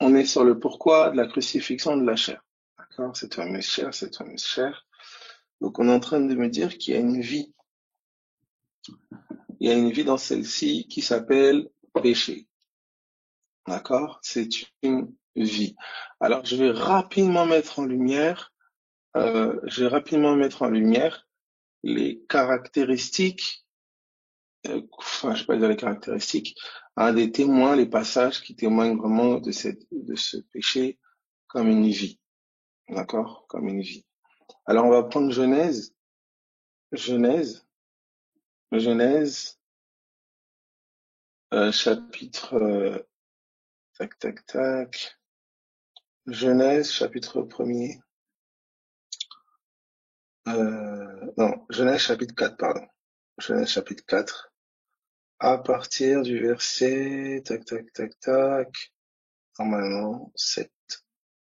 On est sur le pourquoi de la crucifixion de la chair. D'accord? Cette fameuse chair, cette fameuse chair. Donc, on est en train de me dire qu'il y a une vie. Il y a une vie dans celle-ci qui s'appelle péché. D'accord? C'est une vie. Alors, je vais rapidement mettre en lumière les caractéristiques, enfin, je vais pas dire les caractéristiques, un des témoins, les passages qui témoignent vraiment de ce péché comme une vie. D'accord? Comme une vie. Alors, on va prendre Genèse, Genèse, chapitre, tac, tac, tac, Genèse, chapitre premier, non, Genèse, chapitre 4, pardon. Genèse, chapitre 4, à partir du verset, tac, tac, tac, tac, normalement, 7.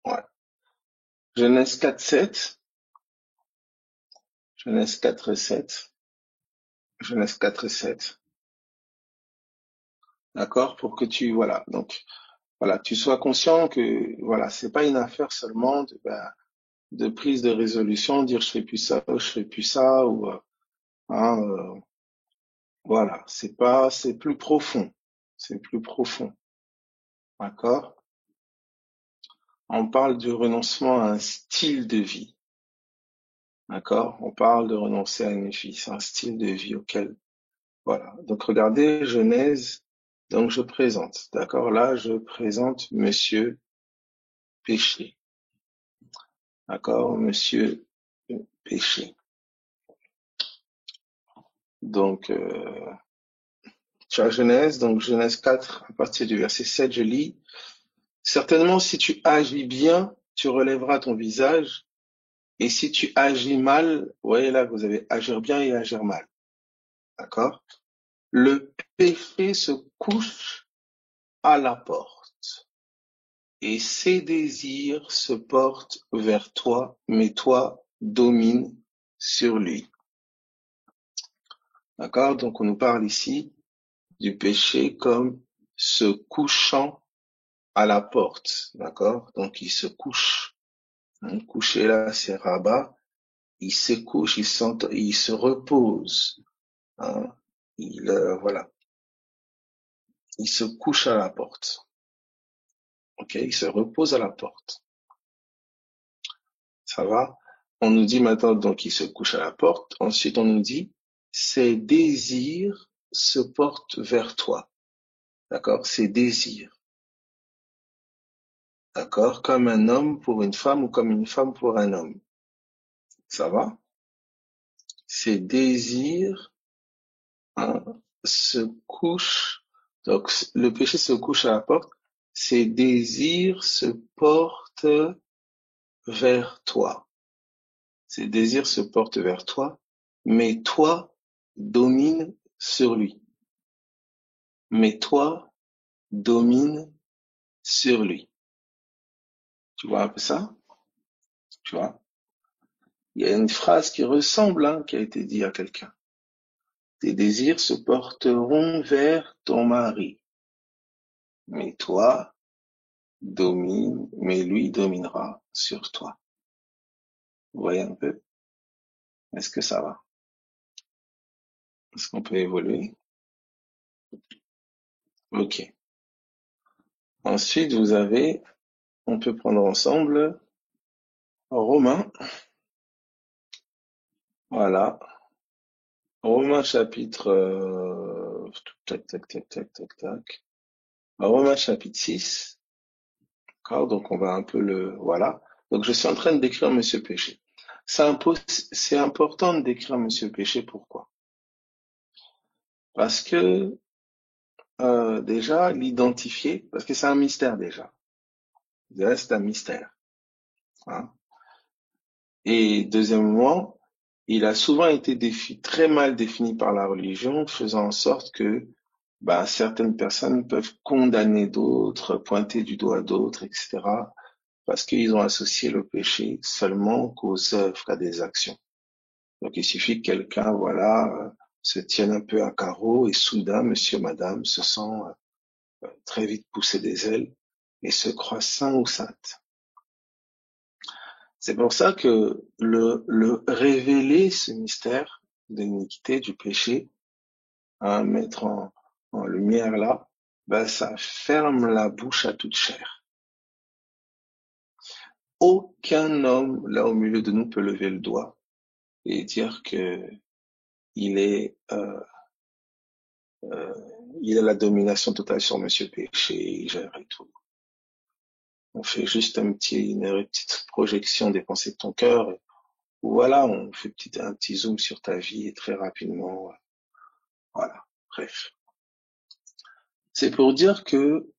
Ouais. Genèse 4, 7, Genèse 4, 7, Genèse 4, 7. D'accord? Pour que voilà. Donc, voilà, tu sois conscient que, voilà, c'est pas une affaire seulement de prise de résolution, dire je fais plus ça, je fais plus ça, ou, hein, voilà. C'est plus profond. C'est plus profond. D'accord? On parle du renoncement à un style de vie. D'accord? On parle de renoncer à une vie. C'est un style de vie auquel, voilà. Donc, regardez, Genèse. Donc, je présente. D'accord? Là, je présente Monsieur Péché. D'accord? Monsieur Péché. Donc, tu as Genèse, donc Genèse 4, à partir du verset 7, je lis. Certainement, si tu agis bien, tu relèveras ton visage. Et si tu agis mal, vous voyez là, vous avez agir bien et agir mal. D'accord? Le péché se couche à la porte. Et ses désirs se portent vers toi, mais toi domine sur lui. D'accord? Donc on nous parle ici du péché comme se couchant à la porte. D'accord? Donc il se couche. Hein, coucher là, c'est rabat. Il se couche, il se repose. Hein, voilà. Il se couche à la porte. Ok? Il se repose à la porte. Ça va? On nous dit maintenant donc il se couche à la porte. Ensuite, on nous dit ses désirs se portent vers toi. D'accord? Ses désirs. D'accord? Comme un homme pour une femme ou comme une femme pour un homme. Ça va? Ses désirs, hein, se couchent. Donc, le péché se couche à la porte. Ses désirs se portent vers toi. Ses désirs se portent vers toi, mais toi domine sur lui. Mais toi domine sur lui. Tu vois un peu ça? Tu vois? Il y a une phrase qui ressemble, hein, qui a été dite à quelqu'un. Tes désirs se porteront vers ton mari, mais toi mais lui dominera sur toi. Vous voyez un peu? Est-ce que ça va? Est-ce qu'on peut évoluer? Ok. Ensuite, on peut prendre ensemble Romains. Voilà. Romains chapitre, tac, tac, tac, tac, tac, tac. Romains chapitre 6. D'accord? Donc, on va un peu voilà. Donc, je suis en train de décrire Monsieur Péché. C'est important de décrire Monsieur Péché. Pourquoi? Parce que, déjà, l'identifier, parce que c'est un mystère déjà. Déjà, c'est un mystère. Hein. Et deuxièmement, il a souvent été très mal défini par la religion, faisant en sorte que certaines personnes peuvent condamner d'autres, pointer du doigt d'autres, etc., parce qu'ils ont associé le péché seulement qu'aux œuvres, qu'à des actions. Donc il suffit que quelqu'un, voilà, se tienne un peu à carreau et soudain, monsieur, madame, se sent très vite pousser des ailes et se croient saints ou saintes. C'est pour ça que le révéler ce mystère de l'iniquité, du péché, mettre en lumière là, ben ça ferme la bouche à toute chair. Aucun homme là au milieu de nous peut lever le doigt et dire que il est il a la domination totale sur Monsieur Péché, il gère et tout. On fait juste une petite projection des pensées de ton cœur. Et voilà, on fait un petit zoom sur ta vie et très rapidement, voilà. Bref. C'est pour dire que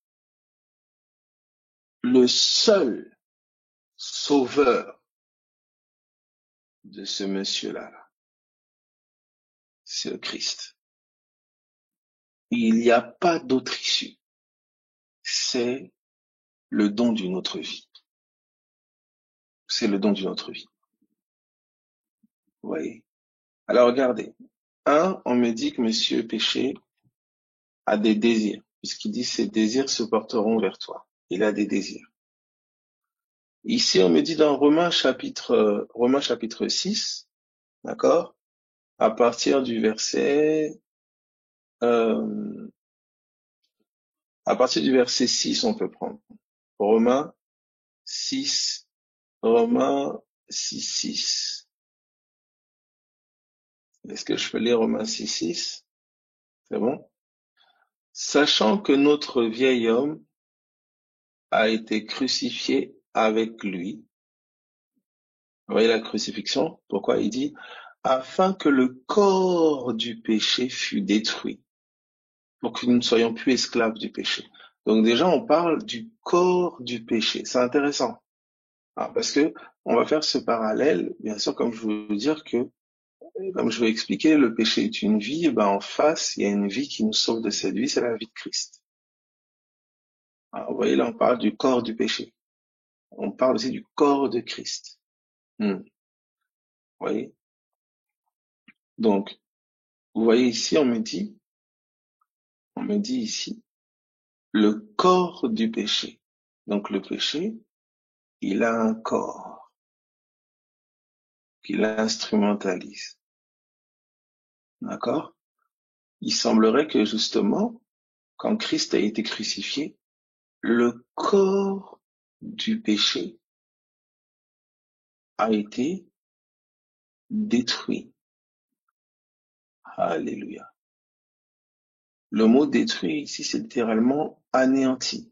le seul sauveur de ce monsieur-là, c'est le Christ. Il n'y a pas d'autre issue. C'est le don d'une autre vie. C'est le don d'une autre vie. Vous voyez? Alors regardez. On me dit que Monsieur Péché a des désirs, puisqu'il dit ses désirs se porteront vers toi. Il a des désirs. Ici, on me dit dans Romains chapitre 6, d'accord? À partir du verset 6, on peut prendre. Romains 6, Romains 6, 6. Est-ce que je peux lire Romains 6, 6? C'est bon? Sachant que notre vieil homme a été crucifié avec lui. Vous voyez la crucifixion? Pourquoi il dit afin que le corps du péché fût détruit, pour que nous ne soyons plus esclaves du péché. Donc déjà, on parle du corps du péché. C'est intéressant. Parce que on va faire ce parallèle, bien sûr, comme je veux dire que, comme je vais expliquer, le péché est une vie, et ben en face, il y a une vie qui nous sauve de cette vie, c'est la vie de Christ. Alors, vous voyez, là, on parle du corps du péché. On parle aussi du corps de Christ. Vous voyez? Donc, vous voyez ici, on me dit ici, le corps du péché. Donc, le péché, il a un corps qu'il instrumentalise. D'accord? Il semblerait que, justement, quand Christ a été crucifié, le corps du péché a été détruit. Alléluia. Le mot détruit ici, c'est littéralement anéanti.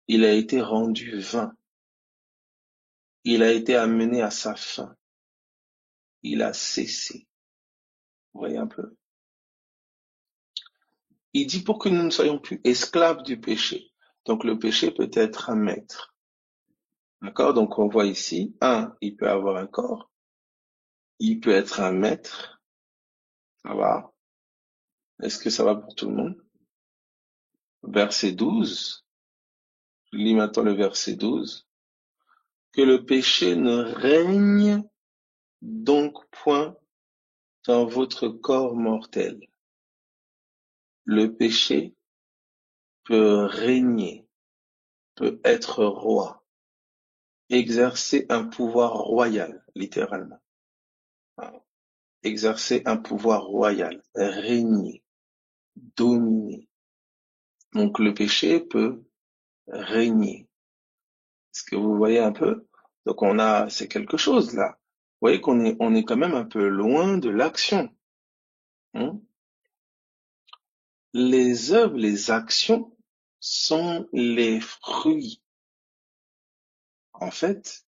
Il a été rendu vain. Il a été amené à sa fin. Il a cessé. Vous voyez un peu? Il dit pour que nous ne soyons plus esclaves du péché. Donc le péché peut être un maître. D'accord? Donc on voit ici, il peut avoir un corps. Il peut être un maître. Ça va? Est-ce que ça va pour tout le monde? Verset 12. Je lis maintenant le verset 12. Que le péché ne règne donc point dans votre corps mortel. Le péché peut régner, peut être roi, exercer un pouvoir royal, littéralement. Exercer un pouvoir royal, régner, dominer. Donc le péché peut régner. Est-ce que vous voyez un peu? Donc c'est quelque chose là. Vous voyez on est quand même un peu loin de l'action. Les œuvres, les actions sont les fruits. En fait,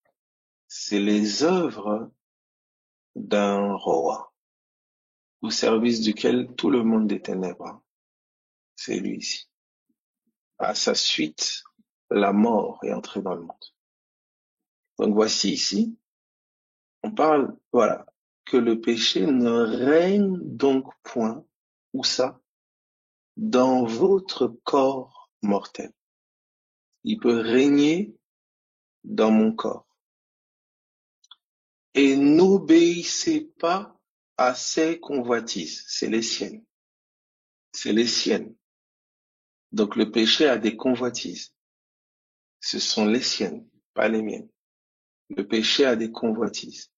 c'est les œuvres d'un roi, au service duquel tout le monde des ténèbres, c'est lui ici. À sa suite, la mort est entrée dans le monde. Donc voici ici, on parle, voilà, que le péché ne règne donc point, où ça? Dans votre corps mortel. Il peut régner dans mon corps. Et n'obéissez pas à ses convoitises. C'est les siennes. C'est les siennes. Donc le péché a des convoitises. Ce sont les siennes, pas les miennes. Le péché a des convoitises.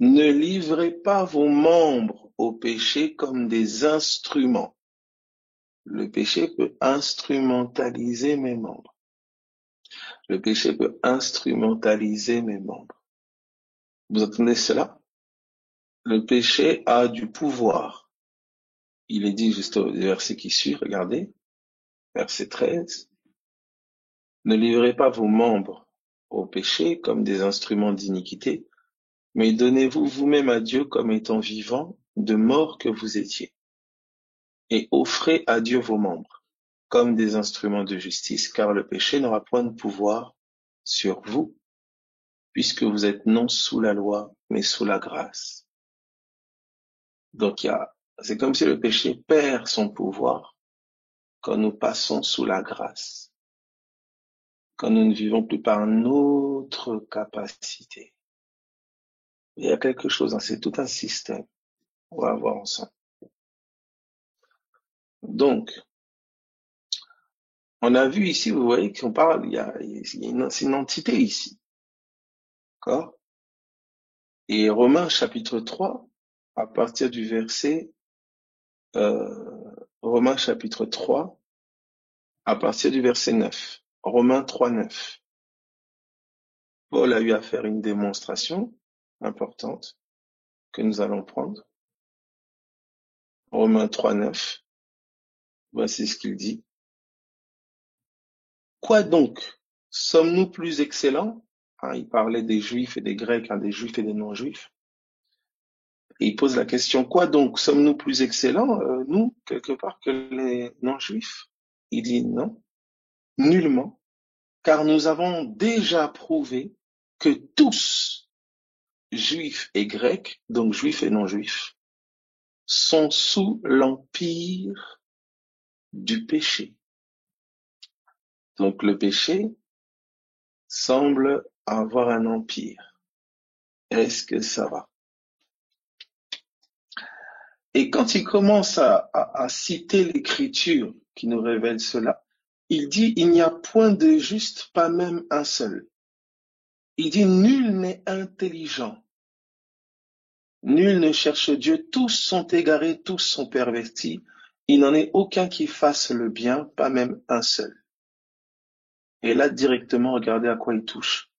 Ne livrez pas vos membres au péché comme des instruments. Le péché peut instrumentaliser mes membres. Le péché peut instrumentaliser mes membres. Vous entendez cela? Le péché a du pouvoir. Il est dit juste au verset qui suit, regardez, verset 13. Ne livrez pas vos membres au péché comme des instruments d'iniquité, mais donnez-vous vous-même à Dieu comme étant vivants, de mort que vous étiez, et offrez à Dieu vos membres comme des instruments de justice, car le péché n'aura point de pouvoir sur vous, puisque vous êtes non sous la loi, mais sous la grâce. Donc c'est comme si le péché perd son pouvoir quand nous passons sous la grâce, quand nous ne vivons plus par notre capacité. Il y a quelque chose, c'est tout un système. On va voir ensemble. Donc, on a vu ici, vous voyez qu'on parle, c'est une entité ici. D'accord? Et Romains chapitre 3, à partir du verset, Romains chapitre 3, à partir du verset 9. Romains 3, 9. Paul a eu à faire une démonstration importante que nous allons prendre. Romains 3, 9. Voici ce qu'il dit. Quoi donc? Sommes-nous plus excellents? Il parlait des Juifs et des Grecs, des Juifs et des non-Juifs. Et il pose la question, quoi donc? Sommes-nous plus excellents, nous, quelque part, que les non-Juifs? Il dit non, nullement, car nous avons déjà prouvé que tous, Juifs et Grecs, donc Juifs et non-Juifs, sont sous l'empire du péché. Donc le péché semble avoir un empire. Est-ce que ça va? Et quand il commence à citer l'écriture qui nous révèle cela, il dit, il n'y a point de juste, pas même un seul. Il dit, nul n'est intelligent. Nul ne cherche Dieu. Tous sont égarés, tous sont pervertis. Il n'en est aucun qui fasse le bien, pas même un seul. Et là, directement, regardez à quoi il touche.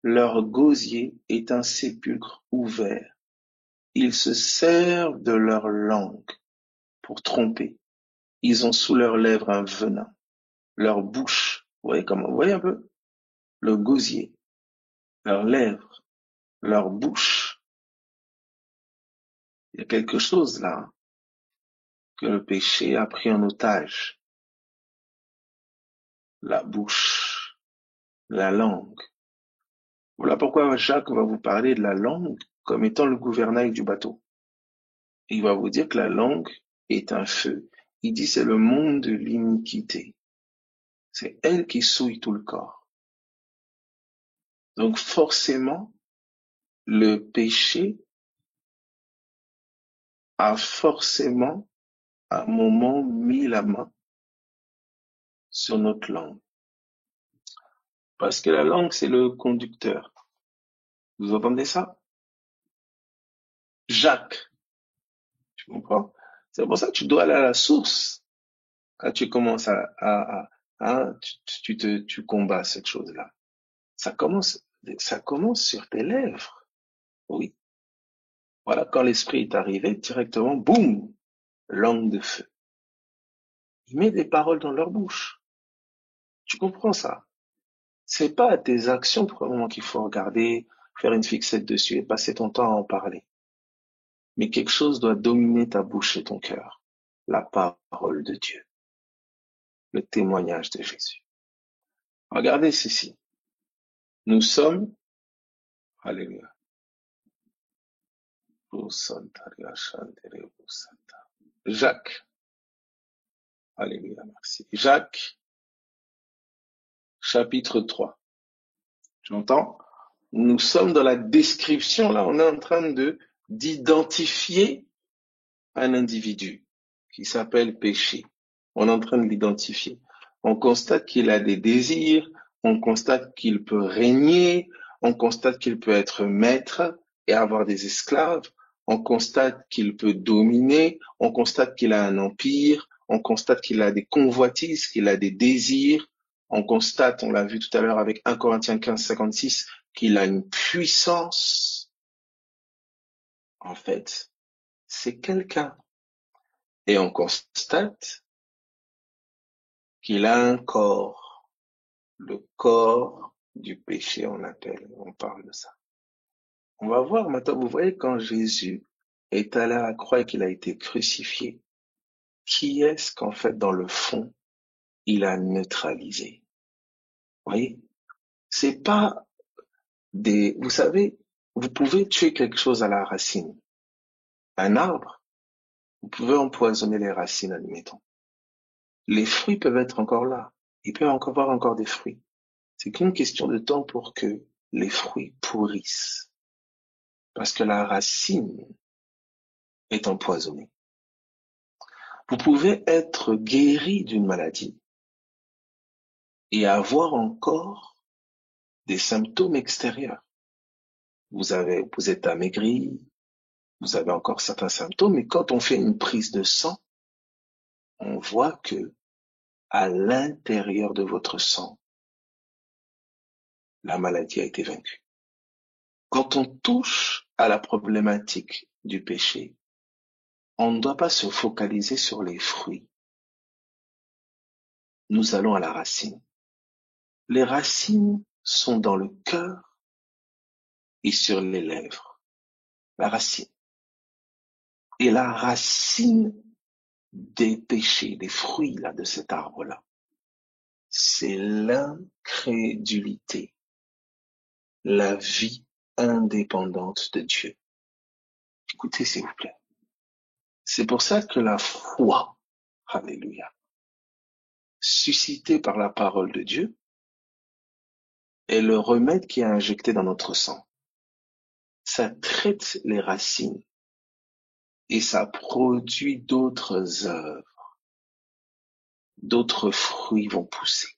Leur gosier est un sépulcre ouvert. Ils se servent de leur langue pour tromper. Ils ont sous leurs lèvres un venin. Leur bouche, vous voyez un peu? Le gosier, leurs lèvres, leur bouche. Il y a quelque chose là que le péché a pris en otage. La bouche, la langue. Voilà pourquoi Jacques va vous parler de la langue comme étant le gouvernail du bateau. Il va vous dire que la langue est un feu. Il dit c'est le monde de l'iniquité. C'est elle qui souille tout le corps. Donc forcément, le péché a forcément à un moment mis la main sur notre langue. Parce que la langue, c'est le conducteur. Vous entendez ça? Jacques, tu comprends? C'est pour ça que tu dois aller à la source quand tu commences tu combats cette chose-là. Ça commence sur tes lèvres. Oui. Voilà, quand l'esprit est arrivé, directement, boum, langue de feu. Il met des paroles dans leur bouche. Tu comprends ça? C'est pas tes actions pour le moment qu'il faut regarder, faire une fixette dessus et passer ton temps à en parler. Mais quelque chose doit dominer ta bouche et ton cœur. La parole de Dieu. Le témoignage de Jésus. Regardez ceci. Nous sommes, alléluia. Jacques, alléluia, merci. Jacques, chapitre 3. Tu entends? Nous sommes dans la description, là, on est en train d'identifier un individu qui s'appelle péché. On est en train de l'identifier. On constate qu'il a des désirs, on constate qu'il peut régner, on constate qu'il peut être maître et avoir des esclaves, on constate qu'il peut dominer, on constate qu'il a un empire, on constate qu'il a des convoitises, qu'il a des désirs, on constate, on l'a vu tout à l'heure avec 1 Corinthiens 15, 56, qu'il a une puissance. En fait, c'est quelqu'un. Et on constate qu'il a un corps, le corps du péché, on parle de ça. On va voir maintenant, vous voyez, quand Jésus est allé à la croix et qu'il a été crucifié, qui est-ce qu'en fait, dans le fond, il a neutralisé? Vous voyez? C'est pas vous savez, vous pouvez tuer quelque chose à la racine. Un arbre, vous pouvez empoisonner les racines, admettons. Les fruits peuvent être encore là. Il peut encore avoir encore des fruits. C'est qu'une question de temps pour que les fruits pourrissent. Parce que la racine est empoisonnée. Vous pouvez être guéri d'une maladie et avoir encore des symptômes extérieurs. Vous êtes amaigri, vous avez encore certains symptômes, et quand on fait une prise de sang, on voit que à l'intérieur de votre sang, la maladie a été vaincue. Quand on touche à la problématique du péché, on ne doit pas se focaliser sur les fruits. Nous allons à la racine. Les racines sont dans le cœur et sur les lèvres. La racine. Et la racine des péchés, des fruits là, de cet arbre-là, c'est l'incrédulité, la vie indépendante de Dieu. Écoutez, s'il vous plaît. C'est pour ça que la foi, alléluia, suscitée par la parole de Dieu, est le remède qui est injecté dans notre sang. Ça traite les racines et ça produit d'autres œuvres. D'autres fruits vont pousser.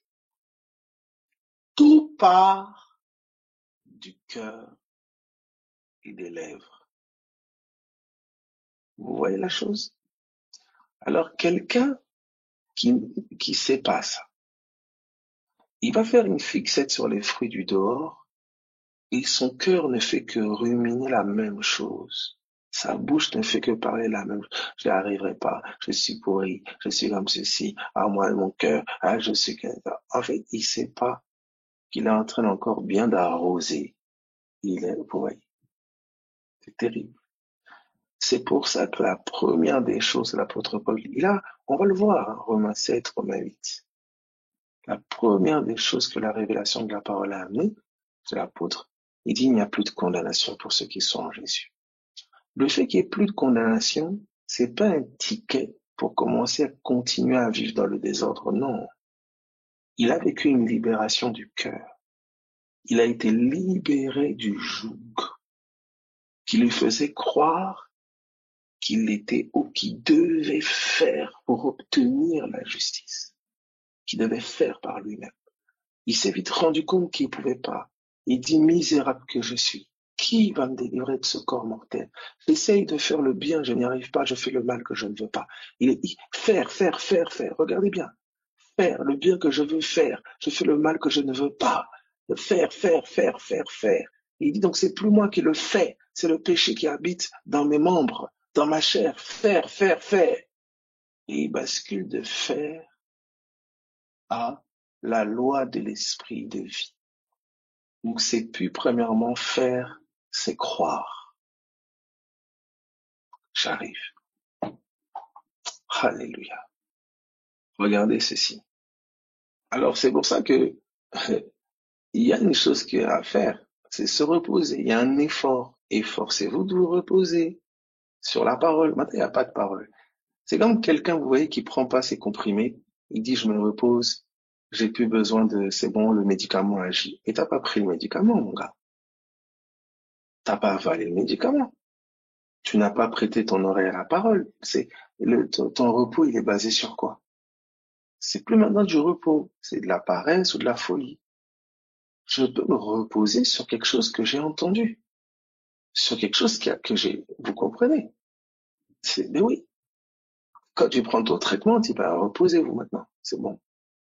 Tout part du cœur et des lèvres. Vous voyez la chose? Alors quelqu'un qui sait pas ça, il va faire une fixette sur les fruits du dehors et son cœur ne fait que ruminer la même chose. Sa bouche ne fait que parler la même chose. Je n'y arriverai pas, je suis pourri, je suis comme ceci, ah moi mon cœur, ah je suis quelqu'un. En fait, il sait pas qu'il est en train encore bien d'arroser. Vous voyez, c'est terrible. C'est pour ça que la première des choses, l'apôtre Paul, on va le voir, hein, Romains 7, Romains 8. La première des choses que la révélation de la parole a amené, c'est l'apôtre. Il dit, il n'y a plus de condamnation pour ceux qui sont en Jésus. Le fait qu'il n'y ait plus de condamnation, c'est pas un ticket pour commencer à continuer à vivre dans le désordre, non. Il a vécu une libération du cœur. Il a été libéré du joug qui lui faisait croire qu'il était ou qu'il devait faire pour obtenir la justice, qu'il devait faire par lui-même. Il s'est vite rendu compte qu'il ne pouvait pas. Il dit, misérable que je suis, qui va me délivrer de ce corps mortel? J'essaye de faire le bien, je n'y arrive pas, je fais le mal que je ne veux pas. Faire, regardez bien. Faire le bien que je veux faire, je fais le mal que je ne veux pas. Faire. Il dit donc c'est plus moi qui le fais, c'est le péché qui habite dans mes membres, dans ma chair. Faire. Et il bascule de faire à la loi de l'esprit de vie. Donc c'est plus premièrement faire, c'est croire. J'arrive. Alléluia. Regardez ceci. Alors c'est pour ça que il y a une chose qu'il y a à faire, c'est se reposer. Il y a un effort. Efforcez-vous de vous reposer sur la parole. Maintenant, il n'y a pas de parole. C'est comme quelqu'un, vous voyez, qui prend pas ses comprimés. Il dit, je me repose. J'ai plus besoin c'est bon, le médicament agit. Et t'as pas pris le médicament, mon gars. T'as pas avalé le médicament. Tu n'as pas prêté ton oreille à la parole. Ton repos, il est basé sur quoi? C'est plus maintenant du repos. C'est de la paresse ou de la folie. Je peux me reposer sur quelque chose que j'ai entendu, sur quelque chose que j'ai. Vous comprenez? Mais oui. Quand tu prends ton traitement, on dit bah reposez-vous maintenant, c'est bon.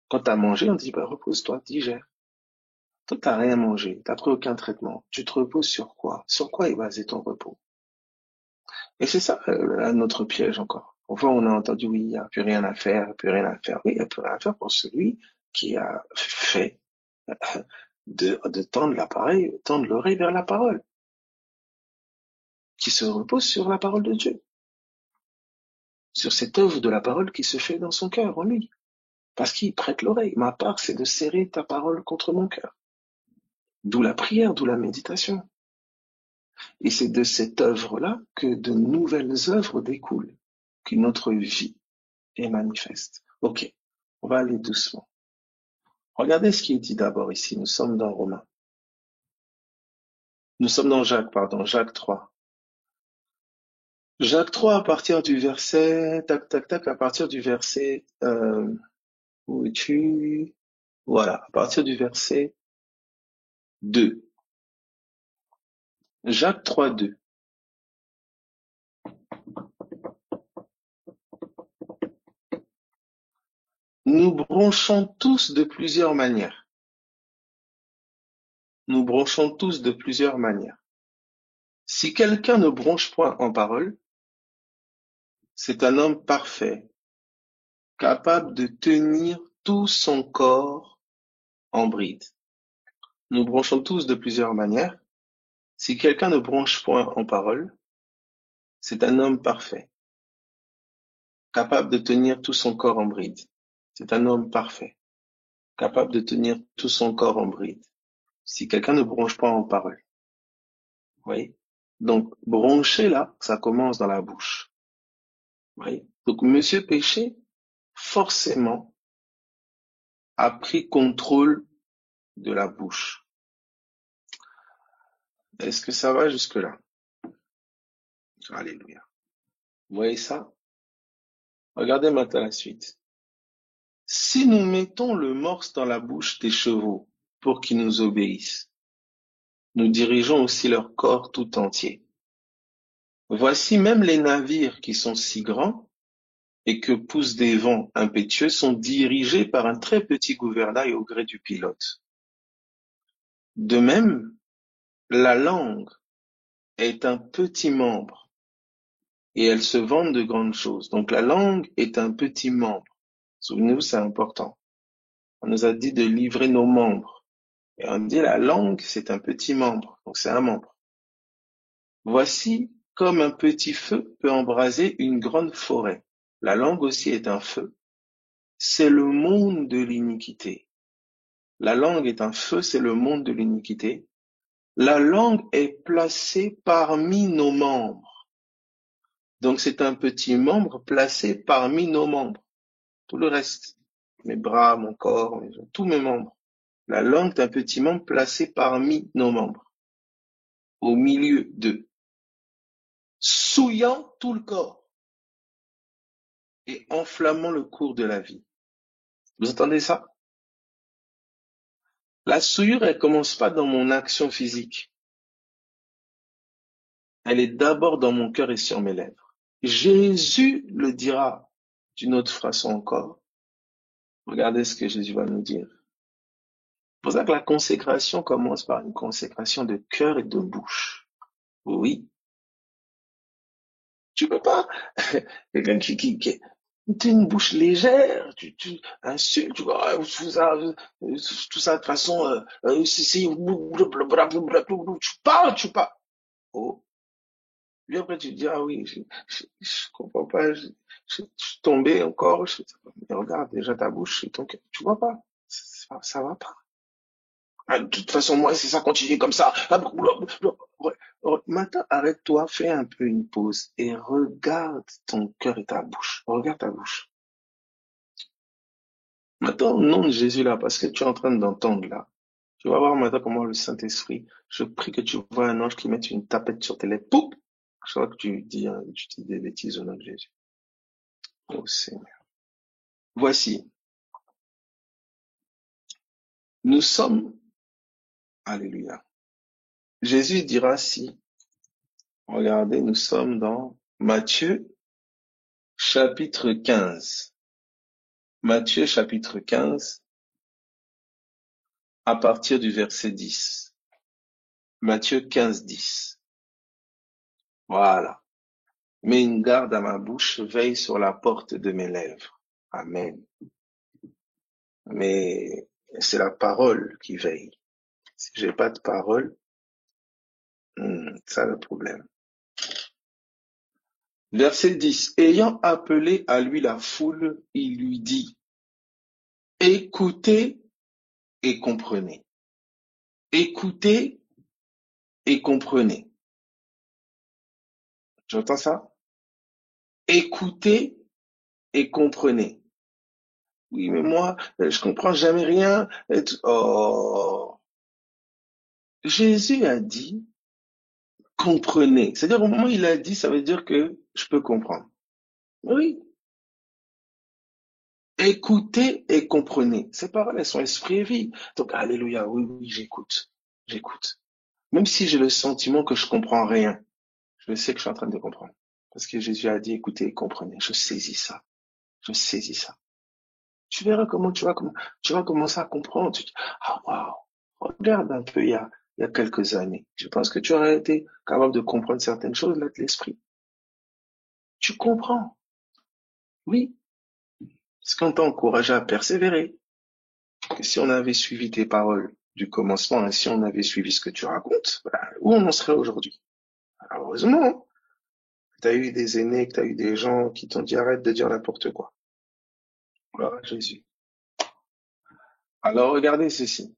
Quand tu as mangé, on dit bah repose-toi, digère. Toi, t'as rien mangé, t'as pris aucun traitement. Tu te reposes sur quoi? Sur quoi est basé ton repos? Et c'est ça notre piège encore. Enfin, on a entendu oui, il n'y a plus rien à faire, plus rien à faire. Oui, il n'y a plus rien à faire pour celui qui a fait de tendre l'appareil, tendre l'oreille vers la parole, qui se repose sur la parole de Dieu, sur cette œuvre de la parole qui se fait dans son cœur, en lui. Parce qu'il prête l'oreille. Ma part, c'est de serrer ta parole contre mon cœur. D'où la prière, d'où la méditation. Et c'est de cette œuvre-là que de nouvelles œuvres découlent, que notre vie est manifeste. Ok, on va aller doucement. Regardez ce qui est dit d'abord ici. Nous sommes dans Romains. Nous sommes dans Jacques, pardon, Jacques 3. Jacques 3 à partir du verset, tac, tac, tac, à partir du verset, où es-tu? Voilà, à partir du verset 2. Jacques 3, 2. Nous bronchons tous de plusieurs manières. Nous bronchons tous de plusieurs manières. Si quelqu'un ne bronche point en parole, c'est un homme parfait, capable de tenir tout son corps en bride. Nous bronchons tous de plusieurs manières. Si quelqu'un ne bronche point en parole, c'est un homme parfait, capable de tenir tout son corps en bride. C'est un homme parfait, capable de tenir tout son corps en bride. Si quelqu'un ne bronche pas en parole. Vous voyez? Donc, broncher là, ça commence dans la bouche. Vous voyez? Donc, Monsieur Péché, forcément, a pris contrôle de la bouche. Est-ce que ça va jusque-là? Alléluia. Vous voyez ça? Regardez maintenant la suite. Si nous mettons le morse dans la bouche des chevaux pour qu'ils nous obéissent, nous dirigeons aussi leur corps tout entier. Voici même les navires qui sont si grands et que poussent des vents impétueux sont dirigés par un très petit gouvernail au gré du pilote. De même, la langue est un petit membre et elle se vante de grandes choses. Donc la langue est un petit membre. Souvenez-vous, c'est important. On nous a dit de livrer nos membres. Et on dit la langue, c'est un petit membre. Donc c'est un membre. Voici comme un petit feu peut embraser une grande forêt. La langue aussi est un feu. C'est le monde de l'iniquité. La langue est un feu, c'est le monde de l'iniquité. La langue est placée parmi nos membres. Donc c'est un petit membre placé parmi nos membres. Tout le reste, mes bras, mon corps, tous mes membres. La langue est un petit membre placé parmi nos membres, au milieu d'eux, souillant tout le corps et enflammant le cours de la vie. Vous entendez ça? La souillure, elle commence pas dans mon action physique. Elle est d'abord dans mon cœur et sur mes lèvres. Jésus le dira d'une autre façon encore. Regardez ce que Jésus va nous dire. C'est pour ça que la consécration commence par une consécration de cœur et de bouche. Oui. Tu peux pas. Quelqu'un qui a une bouche légère, tu insultes, tu vois, tout ça de façon, tu parles. Oh. Puis après, tu te dis, ah oui, je comprends pas, je suis tombé encore. Mais regarde, déjà ta bouche et ton cœur, tu vois pas, ça va pas. Ah, de toute façon, moi, si ça continue comme ça, maintenant, arrête-toi, fais un peu une pause et regarde ton cœur et ta bouche. Regarde ta bouche. Maintenant, au nom de Jésus là, parce que tu es en train d'entendre là, tu vas voir maintenant comment le Saint-Esprit, je prie que tu vois un ange qui mette une tapette sur tes lèvres. Poup! Je crois que tu dis des bêtises au nom de Jésus. Oh Seigneur. Voici, nous sommes Alléluia. Jésus dira si. Regardez, nous sommes dans Matthieu chapitre 15. Matthieu chapitre 15 à partir du verset 10. Matthieu 15, 10. Voilà. Mets une garde à ma bouche, veille sur la porte de mes lèvres. Amen. Mais c'est la parole qui veille. Si j'ai pas de parole, ça le problème. Verset 10. Ayant appelé à lui la foule, il lui dit, écoutez et comprenez. Écoutez et comprenez. J'entends ça? Écoutez et comprenez. Oui, mais moi, je comprends jamais rien. Oh. Jésus a dit, comprenez. C'est-à-dire, au moment où il a dit, ça veut dire que je peux comprendre. Oui. Écoutez et comprenez. Ces paroles, elles sont esprit et vie. Donc, alléluia. Oui, oui, j'écoute. J'écoute. Même si j'ai le sentiment que je comprends rien, je sais que je suis en train de comprendre. Parce que Jésus a dit, écoutez et comprenez. Je saisis ça. Je saisis ça. Tu verras comment tu vas commencer à comprendre. Tu dis, ah, waouh. Regarde un peu il y a quelques années. Je pense que tu aurais été capable de comprendre certaines choses là de l'esprit. Tu comprends. Oui. Parce qu'on t'a encouragé à persévérer. Que si on avait suivi tes paroles du commencement et si on avait suivi ce que tu racontes, où on en serait aujourd'hui? Alors, heureusement, tu as eu des aînés, que tu as eu des gens qui t'ont dit arrête de dire n'importe quoi. Gloire à Jésus. Alors regardez ceci.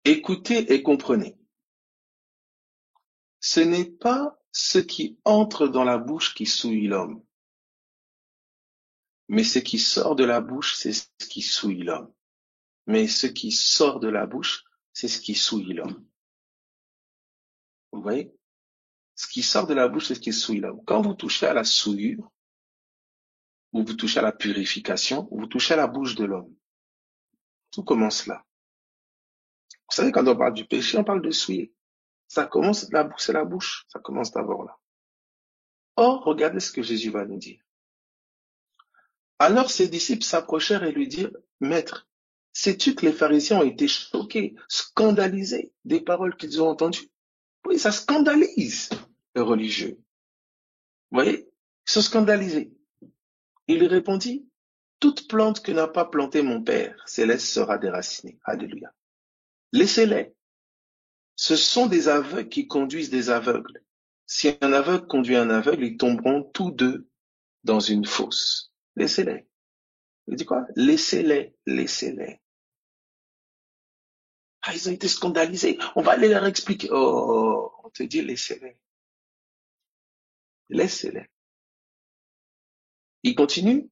Écoutez et comprenez. Ce n'est pas ce qui entre dans la bouche qui souille l'homme, mais ce qui sort de la bouche, c'est ce qui souille l'homme. Mais ce qui sort de la bouche, c'est ce qui souille l'homme. Vous voyez? Ce qui sort de la bouche, c'est ce qui souille l'homme. Quand vous touchez à la souillure, ou vous touchez à la purification, ou vous touchez à la bouche de l'homme. Tout commence là. Vous savez, quand on parle du péché, on parle de souiller. Ça commence, c'est la bouche. Ça commence d'abord là. Or, regardez ce que Jésus va nous dire. Alors ses disciples s'approchèrent et lui dirent, Maître, sais-tu que les pharisiens ont été choqués, scandalisés des paroles qu'ils ont entendues? Oui, ça scandalise les religieux. Vous voyez? Ils sont scandalisés. Il répondit, toute plante que n'a pas plantée mon Père céleste sera déracinée. Alléluia. Laissez-les. Ce sont des aveugles qui conduisent des aveugles. Si un aveugle conduit un aveugle, ils tomberont tous deux dans une fosse. Laissez-les. Il dit quoi? Laissez-les, laissez-les. Ah, ils ont été scandalisés. On va aller leur expliquer. Oh, on te dit laissez-les. Laissez-les. Il continue.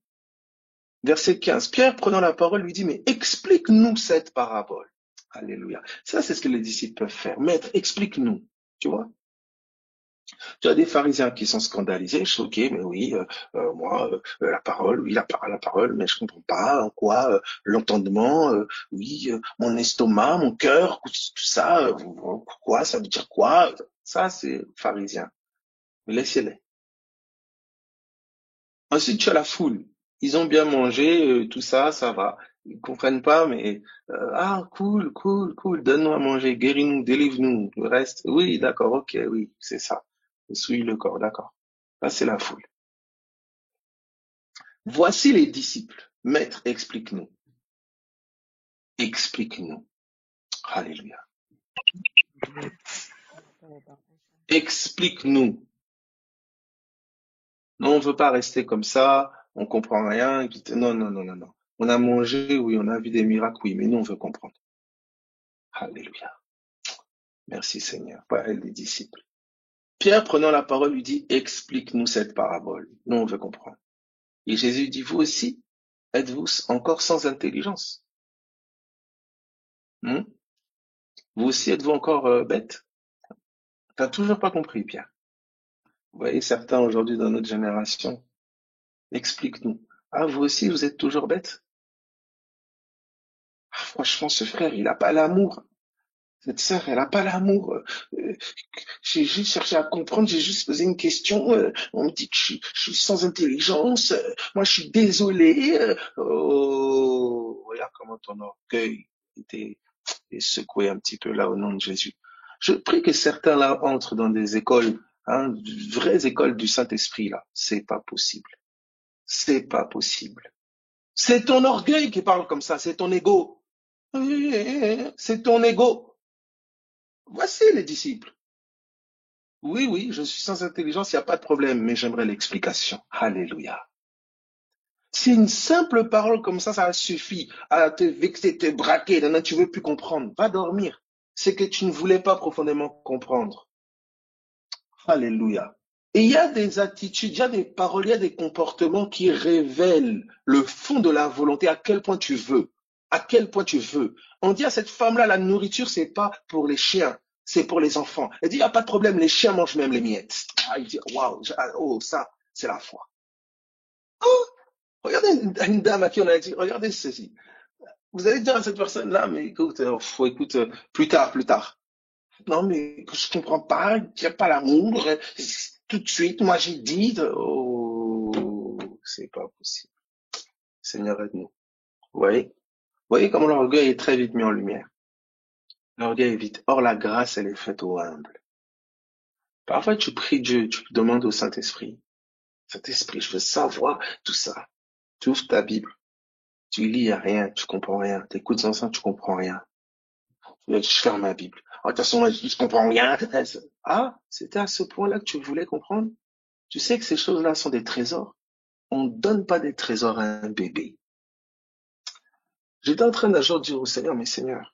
Verset 15. Pierre, prenant la parole, lui dit, mais explique-nous cette parabole. Alléluia. Ça, c'est ce que les disciples peuvent faire. Maître, explique-nous. Tu vois? Tu as des pharisiens qui sont scandalisés, choqués, mais oui, moi, la parole, oui, la parole, mais je comprends pas en quoi l'entendement, oui, mon estomac, mon cœur, tout ça, quoi, ça veut dire quoi? Ça, c'est pharisien. Mais laissez-les. Ensuite, tu as la foule. Ils ont bien mangé, tout ça, ça va. Ils comprennent pas, mais ah, cool, cool, cool, donne-nous à manger, guéris-nous, délivre-nous. Le reste, oui, d'accord, ok, oui, c'est ça. Souille le corps, d'accord. Ça, c'est la foule. Voici les disciples. Maître, explique-nous. Explique-nous. Alléluia. Explique-nous. Non, on veut pas rester comme ça, on comprend rien. Non, non, non, non, non. On a mangé, oui, on a vu des miracles, oui, mais nous, on veut comprendre. Alléluia. Merci Seigneur. Voilà les disciples. Pierre, prenant la parole, lui dit, explique-nous cette parabole. Nous, on veut comprendre. Et Jésus dit, vous aussi, êtes-vous encore sans intelligence? Hmm? Vous aussi, êtes-vous encore bête? T'as toujours pas compris, Pierre. Vous voyez, certains aujourd'hui dans notre génération, explique-nous. Ah, vous aussi, vous êtes toujours bête? Ah, franchement, ce frère, il n'a pas l'amour. Cette sœur, elle n'a pas l'amour. J'ai juste cherché à comprendre, j'ai juste posé une question. On me dit que je suis sans intelligence. Moi, je suis désolé. Oh, regarde comment ton orgueil est secoué un petit peu là au nom de Jésus. Je prie que certains là entrent dans des écoles, hein, vraies écoles du Saint-Esprit là. C'est pas possible. C'est pas possible. C'est ton orgueil qui parle comme ça. C'est ton ego. C'est ton ego. Voici les disciples. Oui, oui, je suis sans intelligence, il n'y a pas de problème, mais j'aimerais l'explication. Alléluia. Si une simple parole comme ça suffit à te vexer, te braquer, maintenant tu veux plus comprendre, va dormir. C'est que tu ne voulais pas profondément comprendre. Alléluia. Et il y a des attitudes, il y a des paroles, il y a des comportements qui révèlent le fond de la volonté, à quel point tu veux. À quel point tu veux. On dit à cette femme-là, la nourriture, c'est pas pour les chiens, c'est pour les enfants. Elle dit, il n'y a pas de problème, les chiens mangent même les miettes. Ah, il dit, waouh, oh, ça, c'est la foi. Oh, regardez une dame à qui on a dit, regardez ceci. Vous allez dire à cette personne-là, mais écoute, écoute, plus tard, plus tard. Non, mais je comprends pas, il n'y a pas l'amour. Tout de suite, moi j'ai dit, oh, c'est pas possible. Seigneur, aide-nous. Vous voyez comment l'orgueil est très vite mis en lumière. L'orgueil est vite. Or, la grâce, elle est faite aux humbles. Parfois, tu pries Dieu, tu demandes au Saint-Esprit. Saint-Esprit, je veux savoir tout ça. Tu ouvres ta Bible, tu lis, il n'y a rien, tu comprends rien. Tu écoutes ensemble, tu comprends rien. Je ferme ma Bible. Oh, de toute façon, je comprends rien. Ah, c'était à ce point-là que tu voulais comprendre? Tu sais que ces choses-là sont des trésors. On ne donne pas des trésors à un bébé. J'étais en train d'un jour dire au Seigneur, mais Seigneur,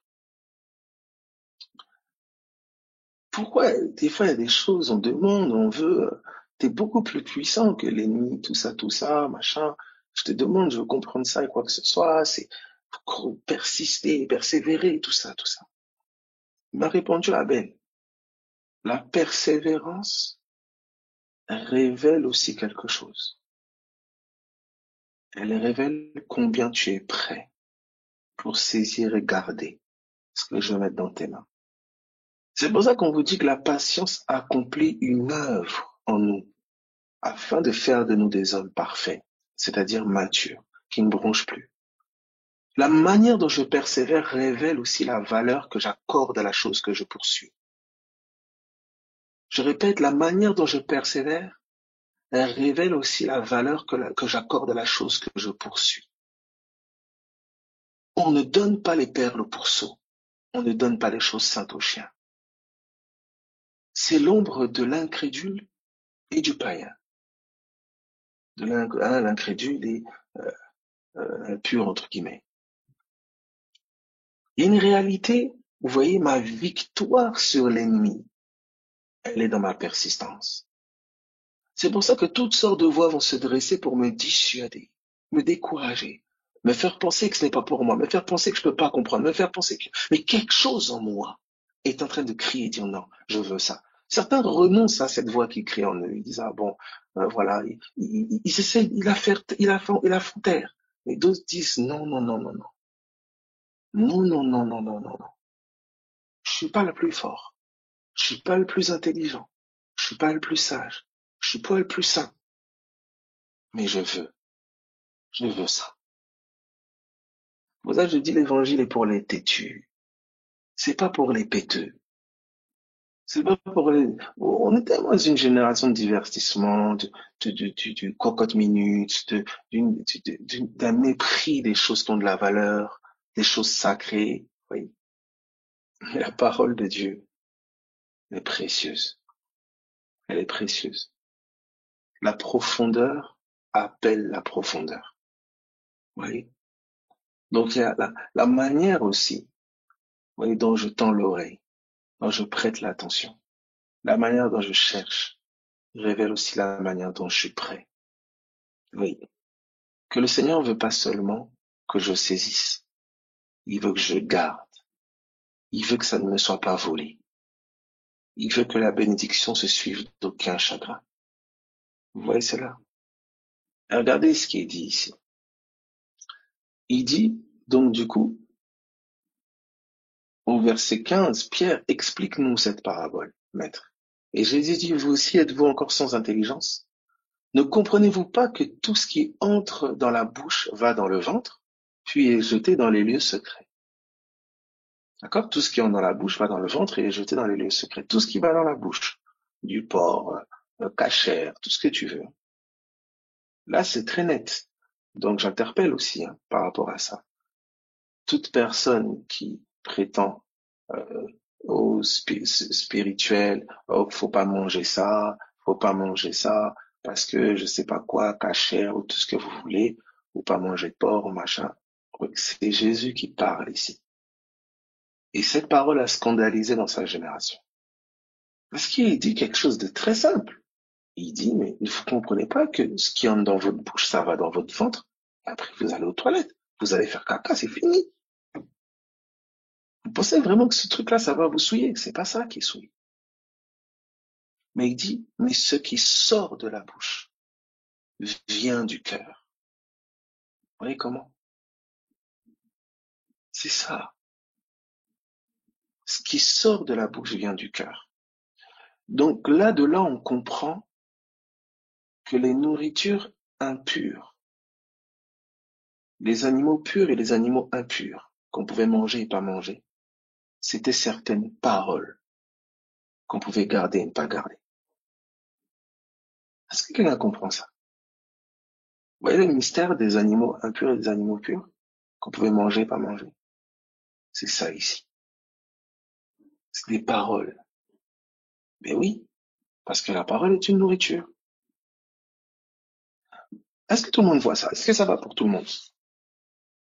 pourquoi des fois il y a des choses, on demande, on veut, t'es beaucoup plus puissant que l'ennemi, tout ça, machin. Je te demande, je veux comprendre ça et quoi que ce soit, c'est persister, persévérer, tout ça, tout ça. Il m'a répondu, Abel, la persévérance révèle aussi quelque chose. Elle révèle combien tu es prêt pour saisir et garder ce que je vais mettre dans tes mains. C'est pour ça qu'on vous dit que la patience accomplit une œuvre en nous, afin de faire de nous des hommes parfaits, c'est-à-dire matures, qui ne bronchent plus. La manière dont je persévère révèle aussi la valeur que j'accorde à la chose que je poursuis. Je répète, la manière dont je persévère, elle révèle aussi la valeur que j'accorde à la chose que je poursuis. On ne donne pas les perles aux pourceaux. On ne donne pas les choses saintes aux chiens. C'est l'ombre de l'incrédule et du païen. De l'incrédule et pur, entre guillemets. Il y a une réalité, vous voyez, ma victoire sur l'ennemi, elle est dans ma persistance. C'est pour ça que toutes sortes de voix vont se dresser pour me dissuader, me décourager, me faire penser que ce n'est pas pour moi, me faire penser que je ne peux pas comprendre, me faire penser que... Mais quelque chose en moi est en train de crier et dire non, je veux ça. Certains renoncent à cette voix qui crie en eux. Ils disent, ah bon, voilà, ils essaient, ils la font taire. Mais d'autres disent, non, non, non, non, non. Non, non, non, non, non, non, non. Je suis pas le plus fort. Je suis pas le plus intelligent. Je suis pas le plus sage. Je suis pas le plus saint. Mais je veux ça. Pour ça, je dis l'évangile est pour les têtus. C'est pas pour les péteux. C'est pas pour les... On est tellement dans une génération de divertissement, du cocotte minute, d'un mépris des choses qui ont de la valeur, des choses sacrées. Oui. Mais la parole de Dieu est précieuse. Elle est précieuse. La profondeur appelle la profondeur. Oui. Donc il y a la manière aussi, oui, dont je tends l'oreille, dont je prête l'attention, la manière dont je cherche révèle aussi la manière dont je suis prêt. Oui. Que le Seigneur veut pas seulement que je saisisse, il veut que je garde, il veut que ça ne me soit pas volé, il veut que la bénédiction se suive d'aucun chagrin. Vous voyez cela? Regardez ce qui est dit ici. Il dit, donc du coup, Au verset 15, Pierre, explique-nous cette parabole, maître. Et Jésus dit, vous aussi êtes-vous encore sans intelligence? Ne comprenez-vous pas que tout ce qui entre dans la bouche va dans le ventre, puis est jeté dans les lieux secrets? D'accord? Tout ce qui entre dans la bouche va dans le ventre et est jeté dans les lieux secrets. Tout ce qui va dans la bouche, du porc, cachère, tout ce que tu veux. Là, c'est très net. Donc, j'interpelle aussi par rapport à ça. Toute personne qui prétend euh, au spirituel, oh, faut pas manger ça, faut pas manger ça, parce que je sais pas quoi, cachère ou tout ce que vous voulez, ou pas manger de porc ou machin. Oui, c'est Jésus qui parle ici. Et cette parole a scandalisé dans sa génération. Parce qu'il dit quelque chose de très simple. Il dit, mais vous comprenez pas que ce qui entre dans votre bouche, ça va dans votre ventre. Après, vous allez aux toilettes. Vous allez faire caca, c'est fini. Vous pensez vraiment que ce truc-là, ça va vous souiller? C'est pas ça qui souille. Mais il dit, mais ce qui sort de la bouche vient du cœur. Vous voyez comment? C'est ça. Ce qui sort de la bouche vient du cœur. Donc là, de là, on comprend que les nourritures impures, les animaux purs et les animaux impurs, qu'on pouvait manger et pas manger, c'était certaines paroles qu'on pouvait garder et ne pas garder. Est-ce que quelqu'un comprend ça? Vous voyez le mystère des animaux impurs et des animaux purs, qu'on pouvait manger et pas manger? C'est ça ici. C'est des paroles. Mais oui, parce que la parole est une nourriture. Est-ce que tout le monde voit ça? Est-ce que ça va pour tout le monde?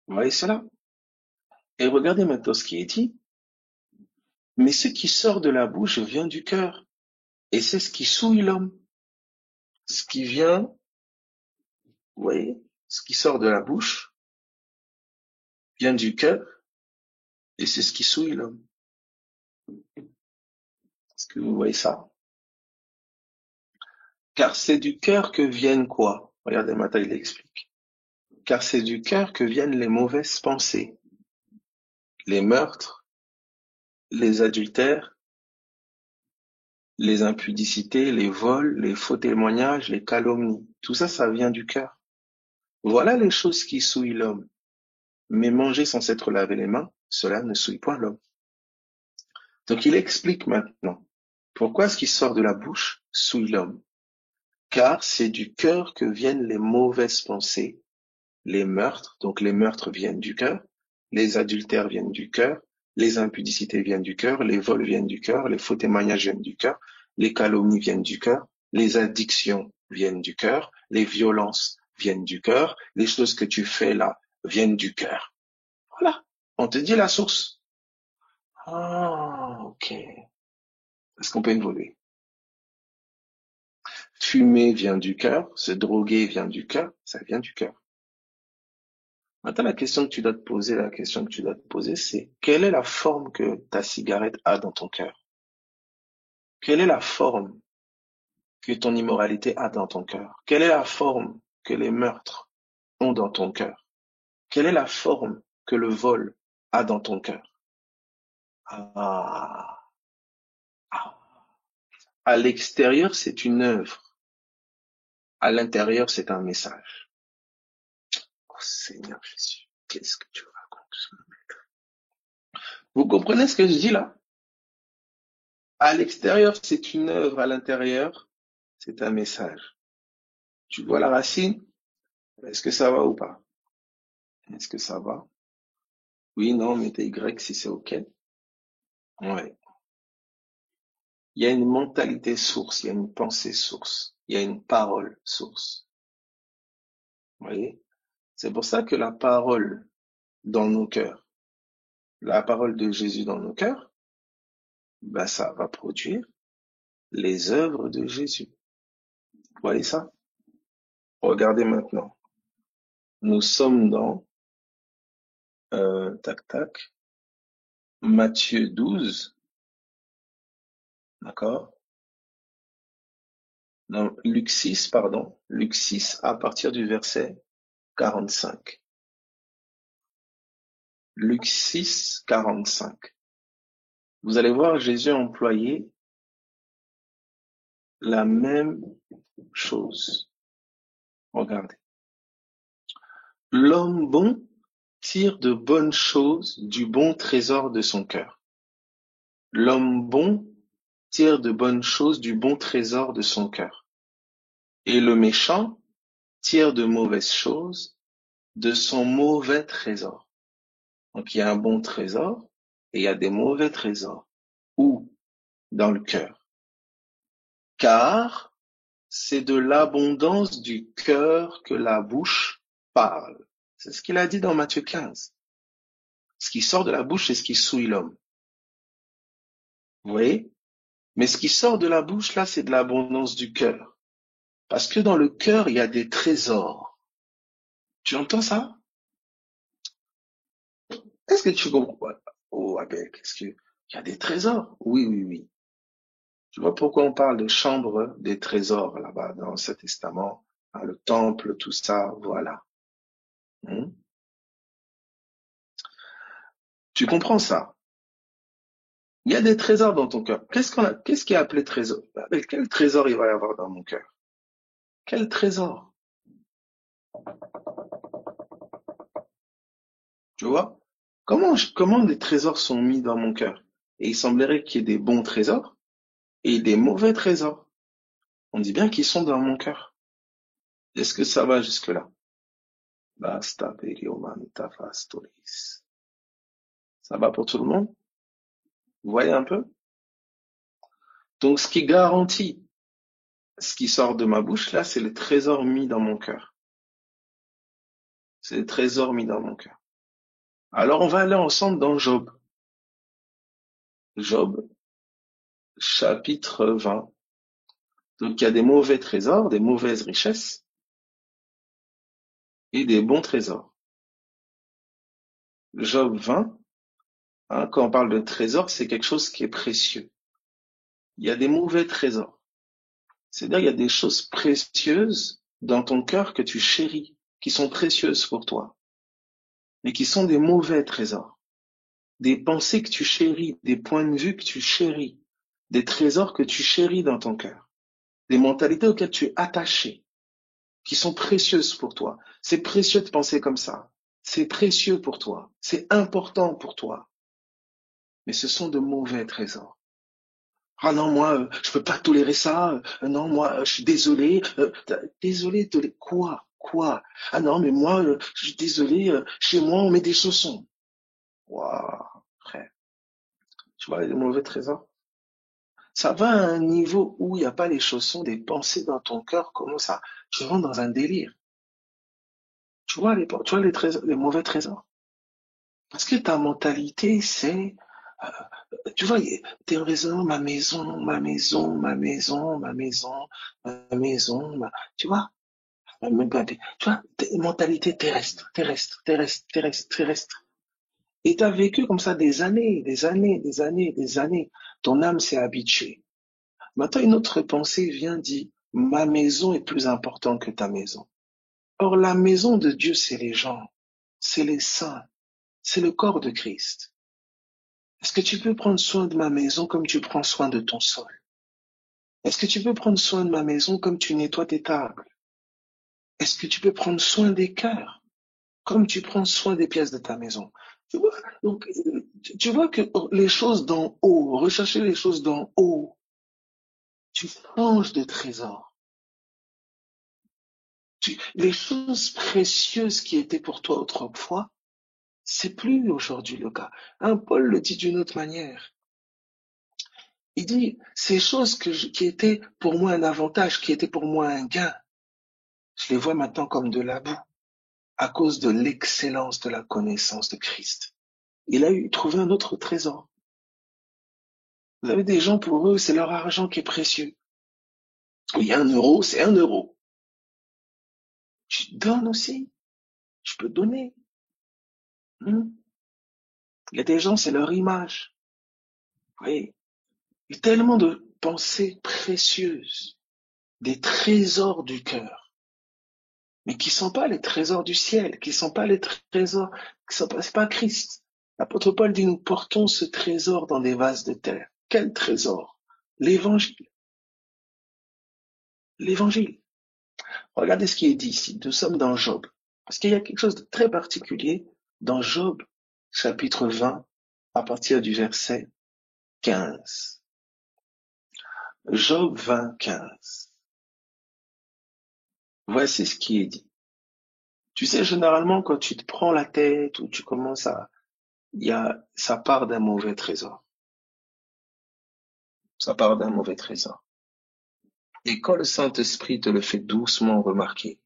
Vous voyez cela? Et regardez maintenant ce qui est dit. Mais ce qui sort de la bouche vient du cœur. Et c'est ce qui souille l'homme. Ce qui vient, vous voyez, ce qui sort de la bouche vient du cœur. Et c'est ce qui souille l'homme. Est-ce que vous voyez ça? Car c'est du cœur que viennent quoi? Regardez maintenant, il explique. Car c'est du cœur que viennent les mauvaises pensées, les meurtres, les adultères, les impudicités, les vols, les faux témoignages, les calomnies. Tout ça, ça vient du cœur. Voilà les choses qui souillent l'homme. Mais manger sans s'être lavé les mains, cela ne souille point l'homme. Donc il explique maintenant pourquoi ce qui sort de la bouche souille l'homme. Car c'est du cœur que viennent les mauvaises pensées, les meurtres, donc les meurtres viennent du cœur, les adultères viennent du cœur, les impudicités viennent du cœur, les vols viennent du cœur, les faux témoignages viennent du cœur, les calomnies viennent du cœur, les addictions viennent du cœur, les violences viennent du cœur, les choses que tu fais là viennent du cœur. Voilà, on te dit la source. Ah, ok. Est-ce qu'on peut évoluer? Fumer vient du cœur, se droguer vient du cœur, ça vient du cœur. Maintenant, la question que tu dois te poser, c'est quelle est la forme que ta cigarette a dans ton cœur? Quelle est la forme que ton immoralité a dans ton cœur? Quelle est la forme que les meurtres ont dans ton cœur? Quelle est la forme que le vol a dans ton cœur? Ah, à l'extérieur, c'est une œuvre. À l'intérieur, c'est un message. Oh Seigneur Jésus, qu'est-ce que tu racontes? Vous comprenez ce que je dis là? À l'extérieur, c'est une œuvre. À l'intérieur, c'est un message. Tu vois la racine? Est-ce que ça va ou pas? Est-ce que ça va? Oui, non, mettez Y si c'est OK. Ouais. Il y a une mentalité source, il y a une pensée source, il y a une parole source. Vous voyez? C'est pour ça que la parole dans nos cœurs, la parole de Jésus dans nos cœurs, bah, ça va produire les œuvres de Jésus. Vous voyez ça? Regardez maintenant. Nous sommes dans, tac, tac, Matthieu 12, d'accord? Non, Luc 6, pardon. Luc 6 à partir du verset 45. Luc 6, 45. Vous allez voir Jésus employer la même chose. Regardez. L'homme bon tire de bonnes choses du bon trésor de son cœur. L'homme bon tire de bonnes choses du bon trésor de son cœur. Et le méchant tire de mauvaises choses de son mauvais trésor. Donc il y a un bon trésor et il y a des mauvais trésors. Où? Dans le cœur. Car c'est de l'abondance du cœur que la bouche parle. C'est ce qu'il a dit dans Matthieu 15. Ce qui sort de la bouche, c'est ce qui souille l'homme. Vous voyez? Mais ce qui sort de la bouche, là, c'est de l'abondance du cœur. Parce que dans le cœur, il y a des trésors. Tu entends ça? Est-ce que tu comprends? Oh, Abel, il y a des trésors? Oui, oui, oui. Tu vois pourquoi on parle de chambre des trésors là-bas dans l'Ancien Testament, hein, le temple, tout ça, voilà. Hmm. Tu comprends ça? Il y a des trésors dans ton cœur. Qu'est-ce qui est appelé trésor? Abel, quel trésor il va y avoir dans mon cœur? Quel trésor? Tu vois? Comment des trésors sont mis dans mon cœur? Et il semblerait qu'il y ait des bons trésors et des mauvais trésors. On dit bien qu'ils sont dans mon cœur. Est-ce que ça va jusque-là? Basta periomanta fastoris. Ça va pour tout le monde? Vous voyez un peu? Donc, ce qui garantit ce qui sort de ma bouche, là, c'est le trésor mis dans mon cœur. C'est le trésor mis dans mon cœur. Alors, on va aller ensemble dans Job. Job, chapitre 20. Donc, il y a des mauvais trésors, des mauvaises richesses et des bons trésors. Job 20, hein, quand on parle de trésor, c'est quelque chose qui est précieux. Il y a des mauvais trésors. C'est-à-dire, il y a des choses précieuses dans ton cœur que tu chéris, qui sont précieuses pour toi, mais qui sont des mauvais trésors. Des pensées que tu chéris, des points de vue que tu chéris, des trésors que tu chéris dans ton cœur, des mentalités auxquelles tu es attaché, qui sont précieuses pour toi. C'est précieux de penser comme ça. C'est précieux pour toi. C'est important pour toi. Mais ce sont de mauvais trésors. Ah non, moi, je peux pas tolérer ça. Non, moi, je suis désolé. Désolé de quoi? Quoi? Ah non, mais moi, je suis désolé. Chez moi, on met des chaussons. Waouh, frère. Tu vois les mauvais trésors? Ça va à un niveau où il n'y a pas les chaussons, des pensées dans ton cœur, comment ça? Tu rentres dans un délire. Tu vois les trésors, les mauvais trésors? Parce que ta mentalité, c'est, tu vois, t'es en raisonnant ma maison, ma maison, ma maison, ma maison, ma maison, tu vois? Tu vois, mentalité terrestre, terrestre, terrestre, terrestre, terrestre. Et tu as vécu comme ça des années, des années, des années, des années. Ton âme s'est habituée. Maintenant, une autre pensée vient dit, ma maison est plus importante que ta maison. Or, la maison de Dieu, c'est les gens, c'est les saints, c'est le corps de Christ. Est-ce que tu peux prendre soin de ma maison comme tu prends soin de ton sol? Est-ce que tu peux prendre soin de ma maison comme tu nettoies tes tables? Est-ce que tu peux prendre soin des cœurs comme tu prends soin des pièces de ta maison? Tu vois, donc, tu vois que les choses d'en haut, rechercher les choses d'en haut, tu changes de trésor. Les choses précieuses qui étaient pour toi autrefois, c'est plus aujourd'hui le cas. Hein, Paul le dit d'une autre manière. Il dit, ces choses qui étaient pour moi un avantage, qui étaient pour moi un gain, je les vois maintenant comme de la boue, à cause de l'excellence de la connaissance de Christ. Il a trouvé un autre trésor. Vous avez des gens, pour eux, c'est leur argent qui est précieux. Oui, 1 euro, c'est 1 euro. Tu donnes aussi. Je peux donner. Il y a des gens, c'est leur image. Oui. Il y a tellement de pensées précieuses, des trésors du cœur, mais qui ne sont pas les trésors du ciel, qui ne sont pas les trésors, c'est pas Christ. L'apôtre Paul dit, nous portons ce trésor dans des vases de terre. Quel trésor? L'évangile. L'évangile. Regardez ce qui est dit ici. Nous sommes dans Job. Parce qu'il y a quelque chose de très particulier dans Job, chapitre 20, à partir du verset 15. Job 20, 15. Voici ce qui est dit. Tu sais, généralement, quand tu te prends la tête ou tu commences ça part d'un mauvais trésor. Ça part d'un mauvais trésor. Et quand le Saint-Esprit te le fait doucement remarquer,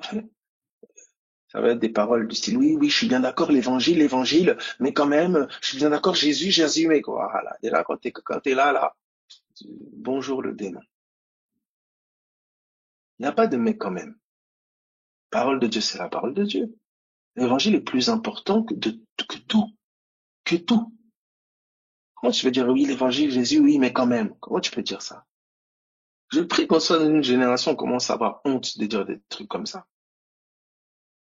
ça va être des paroles du style, oui, je suis bien d'accord, l'évangile, mais quand même, je suis bien d'accord, Jésus, mais quoi, voilà. Et là, quand t'es là, bonjour le démon. Il n'y a pas de mais quand même. Parole de Dieu, c'est la parole de Dieu. L'évangile est plus important que tout. Comment tu peux dire, oui, l'évangile, Jésus, oui, mais quand même. Comment tu peux dire ça? Je prie qu'on soit dans une génération, on commence à avoir honte de dire des trucs comme ça.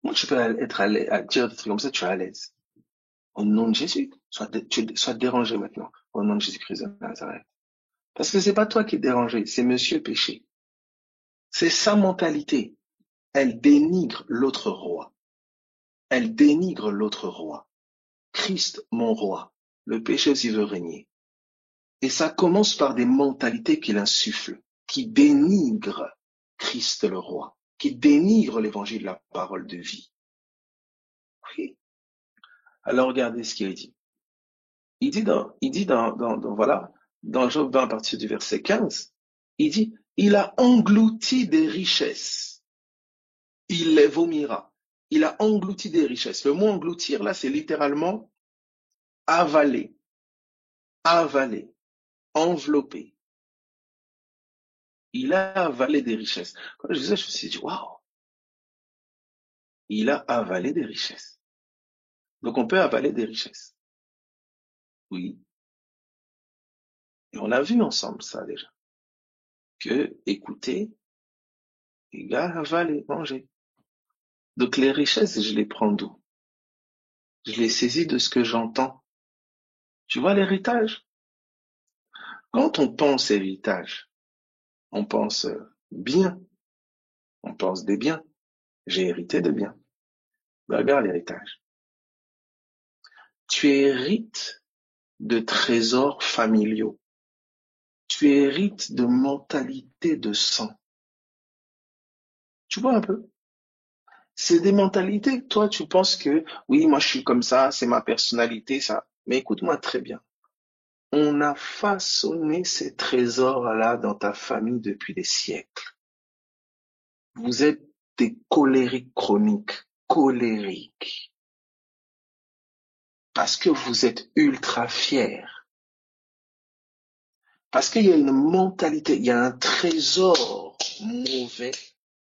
Comment tu peux être à dire des trucs comme ça, tu es à l'aise? Au nom de Jésus, sois dérangé maintenant. Au nom de Jésus-Christ de Nazareth. Parce que c'est pas toi qui es dérangé, c'est Monsieur Péché. C'est sa mentalité. Elle dénigre l'autre roi. Elle dénigre l'autre roi. Christ, mon roi. Le péché aussi veut régner. Et ça commence par des mentalités qu'il insuffle, qui dénigrent Christ le roi, qui dénigrent l'évangile, la parole de vie. Oui. Alors regardez ce qu'il dit. Il dit dans Job 20 à partir du verset 15, il dit, il a englouti des richesses, il les vomira. Il a englouti des richesses. Le mot engloutir, là, c'est littéralement avaler, envelopper. Il a avalé des richesses. Quand je disais, je me suis dit, waouh, il a avalé des richesses. Donc on peut avaler des richesses. Oui. Et on a vu ensemble ça déjà. Que écouter égale avaler, manger. Donc les richesses, je les prends d'où? Je les saisis de ce que j'entends. Tu vois l'héritage? Quand on pense héritage, on pense bien, on pense des biens. J'ai hérité de biens. Regarde l'héritage. Tu hérites de trésors familiaux. Tu hérites de mentalités de sang. Tu vois un peu? C'est des mentalités. Toi, tu penses que, oui, moi je suis comme ça, c'est ma personnalité, ça. Mais écoute-moi très bien. On a façonné ces trésors-là dans ta famille depuis des siècles. Vous êtes des colériques chroniques, colériques, parce que vous êtes ultra fiers, parce qu'il y a une mentalité, il y a un trésor mauvais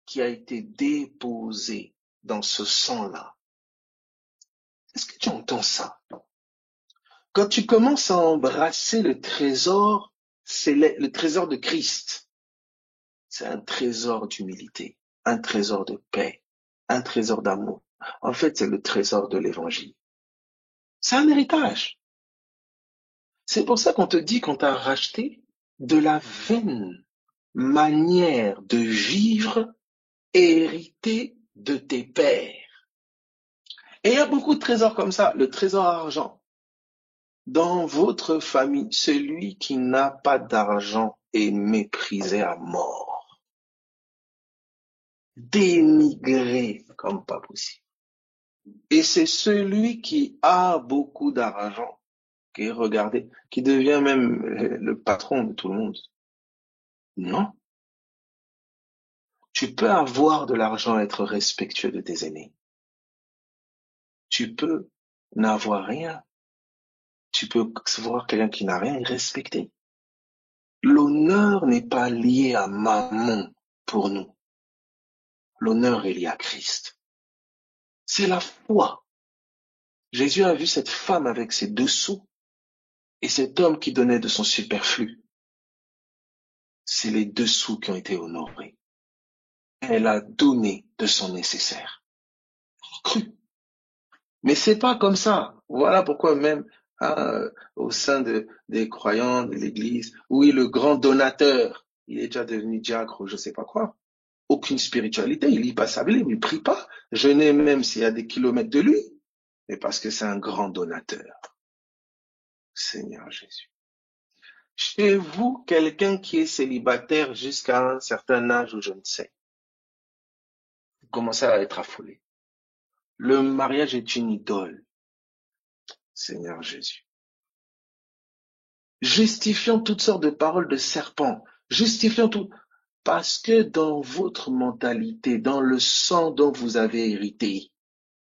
qui a été déposé dans ce sang-là. Est-ce que tu entends ça? Quand tu commences à embrasser le trésor, c'est le trésor de Christ. C'est un trésor d'humilité, un trésor de paix, un trésor d'amour. En fait, c'est le trésor de l'évangile. C'est un héritage. C'est pour ça qu'on te dit qu'on t'a racheté de la vaine manière de vivre héritée de tes pères. Et il y a beaucoup de trésors comme ça. Le trésor argent. Dans votre famille, celui qui n'a pas d'argent est méprisé à mort. Dénigré comme pas possible. Et c'est celui qui a beaucoup d'argent qui est regardé, qui devient même le patron de tout le monde. Non. Tu peux avoir de l'argent et être respectueux de tes aînés. Tu peux n'avoir rien. Tu peux voir quelqu'un qui n'a rien et respecter. L'honneur n'est pas lié à mammon pour nous. L'honneur est lié à Christ. C'est la foi. Jésus a vu cette femme avec ses 2 sous et cet homme qui donnait de son superflu. C'est les 2 sous qui ont été honorés. Elle a donné de son nécessaire. Cru. Mais c'est pas comme ça. Voilà pourquoi même au sein des croyants de l'Église, oui, le grand donateur, il est déjà devenu diacre ou je sais pas quoi. Aucune spiritualité, il lit pas sa Bible, il prie pas. Jeûner même s'il y a des kilomètres de lui, mais parce que c'est un grand donateur. Seigneur Jésus. Chez vous, quelqu'un qui est célibataire jusqu'à un certain âge ou je ne sais, vous commencez à être affolé. Le mariage est une idole, Seigneur Jésus. Justifions toutes sortes de paroles de serpents, justifions tout, parce que dans votre mentalité, dans le sang dont vous avez hérité,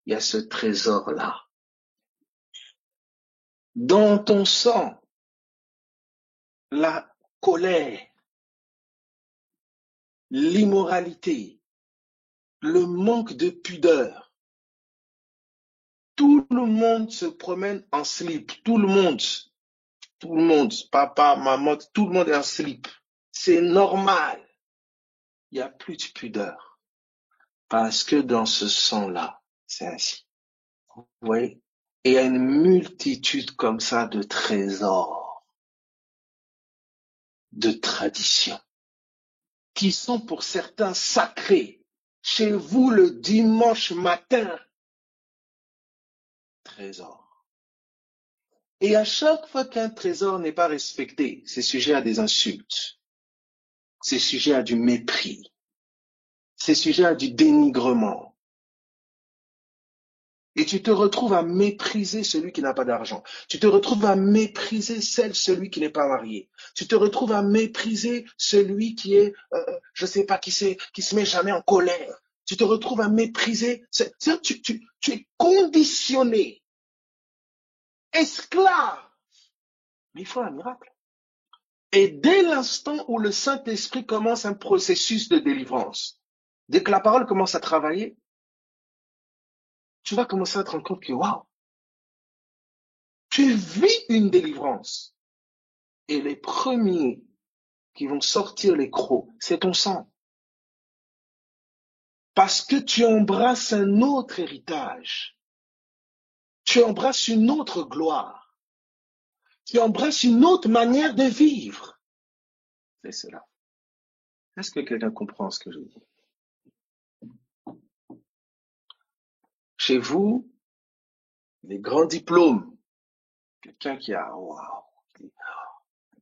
il y a ce trésor-là. Dans ton sang, la colère, l'immoralité, le manque de pudeur. Tout le monde se promène en slip. Tout le monde, papa, maman, tout le monde est en slip. C'est normal. Il n'y a plus de pudeur. Parce que dans ce sang-là, c'est ainsi. Vous voyez? Et il y a une multitude comme ça de trésors, de traditions, qui sont pour certains sacrés. Chez vous, le dimanche matin, trésor. Et à chaque fois qu'un trésor n'est pas respecté, c'est sujet à des insultes, c'est sujet à du mépris, c'est sujet à du dénigrement. Et tu te retrouves à mépriser celui qui n'a pas d'argent. Tu te retrouves à mépriser celui qui n'est pas marié. Tu te retrouves à mépriser celui qui est, je sais pas, qui se met jamais en colère. Tu te retrouves à mépriser. Tu es conditionné, esclave. Mais il faut un miracle. Et dès l'instant où le Saint-Esprit commence un processus de délivrance, dès que la parole commence à travailler, tu vas commencer à te rendre compte que, waouh, tu vis une délivrance. Et les premiers qui vont sortir les crocs, c'est ton sang. Parce que tu embrasses un autre héritage. Tu embrasses une autre gloire. Tu embrasses une autre manière de vivre. C'est cela. Est-ce que quelqu'un comprend ce que je dis? Chez vous, les grands diplômes, quelqu'un qui a, waouh,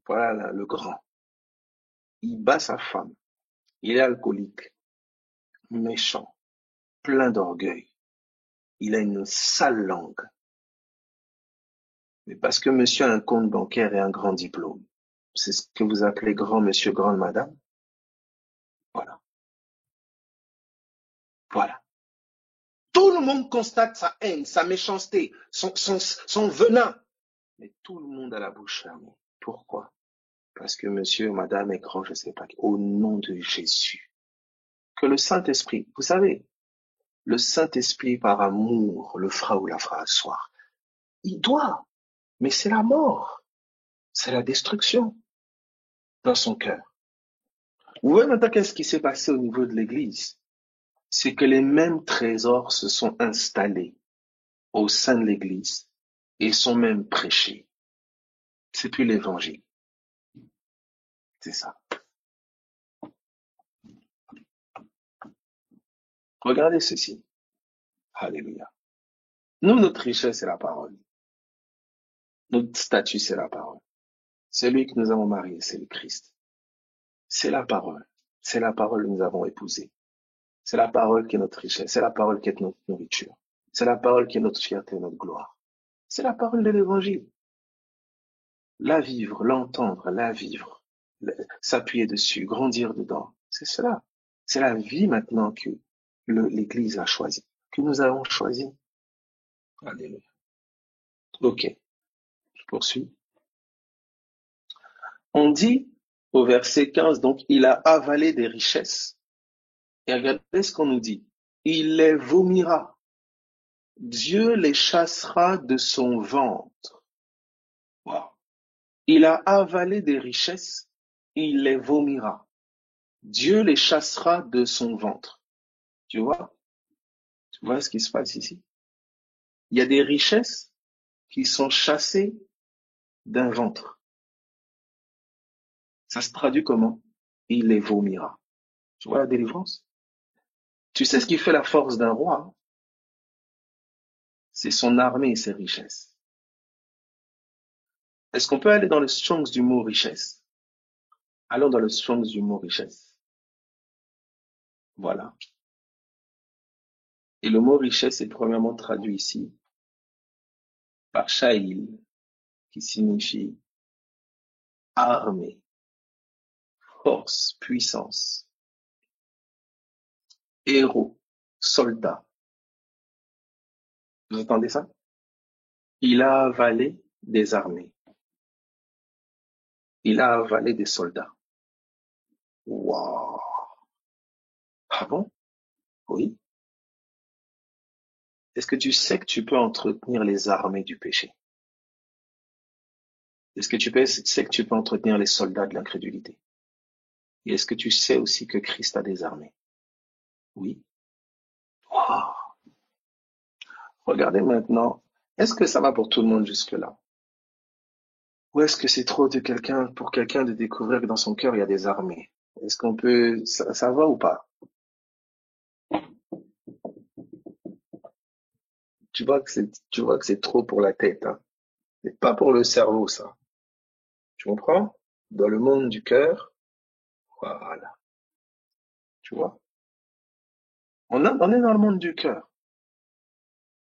voilà le grand. Il bat sa femme. Il est alcoolique, méchant, plein d'orgueil. Il a une sale langue. Mais parce que monsieur a un compte bancaire et un grand diplôme. C'est ce que vous appelez grand monsieur, grande madame. Voilà. Voilà. Tout le monde constate sa haine, sa méchanceté, son venin. Mais tout le monde a la bouche fermée. Pourquoi? Parce que monsieur, madame est grand, je ne sais pas. Au nom de Jésus. Que le Saint-Esprit, vous savez, le Saint-Esprit par amour le fera ou la fera asseoir. Il doit. Mais c'est la mort. C'est la destruction dans son cœur. Vous voyez maintenant qu'est-ce qui s'est passé au niveau de l'Église? C'est que les mêmes trésors se sont installés au sein de l'Église et sont même prêchés. C'est plus l'Évangile. C'est ça. Regardez ceci. Alléluia. Nous, notre richesse, c'est la parole. Notre statut, c'est la parole. Celui que nous avons marié, c'est le Christ. C'est la parole. C'est la parole que nous avons épousée. C'est la parole qui est notre richesse. C'est la parole qui est notre nourriture. C'est la parole qui est notre fierté et notre gloire. C'est la parole de l'Évangile. La vivre, l'entendre, la vivre, s'appuyer dessus, grandir dedans. C'est cela. C'est la vie maintenant que l'Église a choisie, que nous avons choisi. Alléluia. Ok, je poursuis. On dit au verset 15, donc, il a avalé des richesses. Et regardez ce qu'on nous dit. Il les vomira. Dieu les chassera de son ventre. Wow. Il a avalé des richesses. Il les vomira. Dieu les chassera de son ventre. Tu vois? Tu vois ce qui se passe ici? Il y a des richesses qui sont chassées d'un ventre. Ça se traduit comment? Il les vomira. Tu vois la délivrance? Tu sais ce qui fait la force d'un roi? Hein? C'est son armée et ses richesses. Est-ce qu'on peut aller dans le Strong's du mot richesse? Allons dans le Strong's du mot richesse. Voilà. Et le mot richesse est premièrement traduit ici par Sha'il, qui signifie armée, force, puissance, héros, soldat. Vous entendez ça? Il a avalé des armées. Il a avalé des soldats. Waouh! Ah bon? Oui. Est-ce que tu sais que tu peux entretenir les armées du péché? Est-ce que sais que tu peux entretenir les soldats de l'incrédulité? Et est-ce que tu sais aussi que Christ a des armées? Oui. Waouh! Regardez maintenant. Est-ce que ça va pour tout le monde jusque-là? Ou est-ce que c'est trop pour quelqu'un de découvrir que dans son cœur, il y a des armées? Est-ce qu'on peut, ça va ou pas? Tu vois que c'est trop pour la tête, hein. C'est pas pour le cerveau, ça. Tu comprends? Dans le monde du cœur, voilà. Tu vois? On est dans le monde du cœur.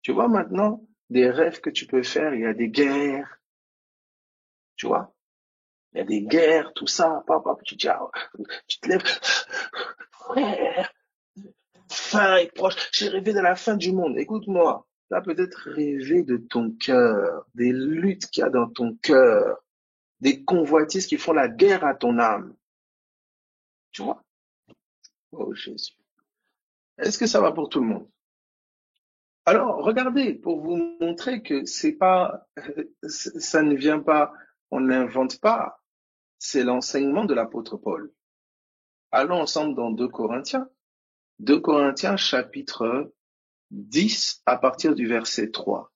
Tu vois maintenant, des rêves que tu peux faire, il y a des guerres, tu vois? Il y a des guerres, tout ça, papa, tu te dis, ah, tu te lèves, frère, fin est proche, j'ai rêvé de la fin du monde. Écoute-moi, tu as peut-être rêvé de ton cœur, des luttes qu'il y a dans ton cœur, des convoitises qui font la guerre à ton âme. Tu vois? Oh Jésus. Est-ce que ça va pour tout le monde? Alors, regardez, pour vous montrer que c'est pas, ça ne vient pas, on n'invente pas, c'est l'enseignement de l'apôtre Paul. Allons ensemble dans 2 Corinthiens. 2 Corinthiens chapitre 10 à partir du verset 3.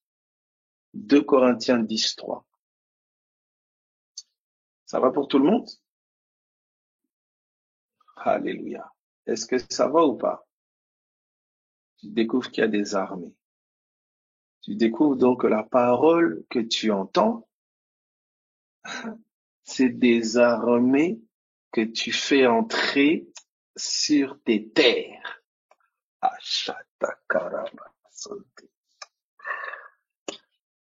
2 Corinthiens 10, 3. Ça va pour tout le monde? Alléluia. Est-ce que ça va ou pas? Tu découvres qu'il y a des armées. Tu découvres donc que la parole que tu entends, c'est des armées que tu fais entrer sur tes terres. Ashatakaramasote.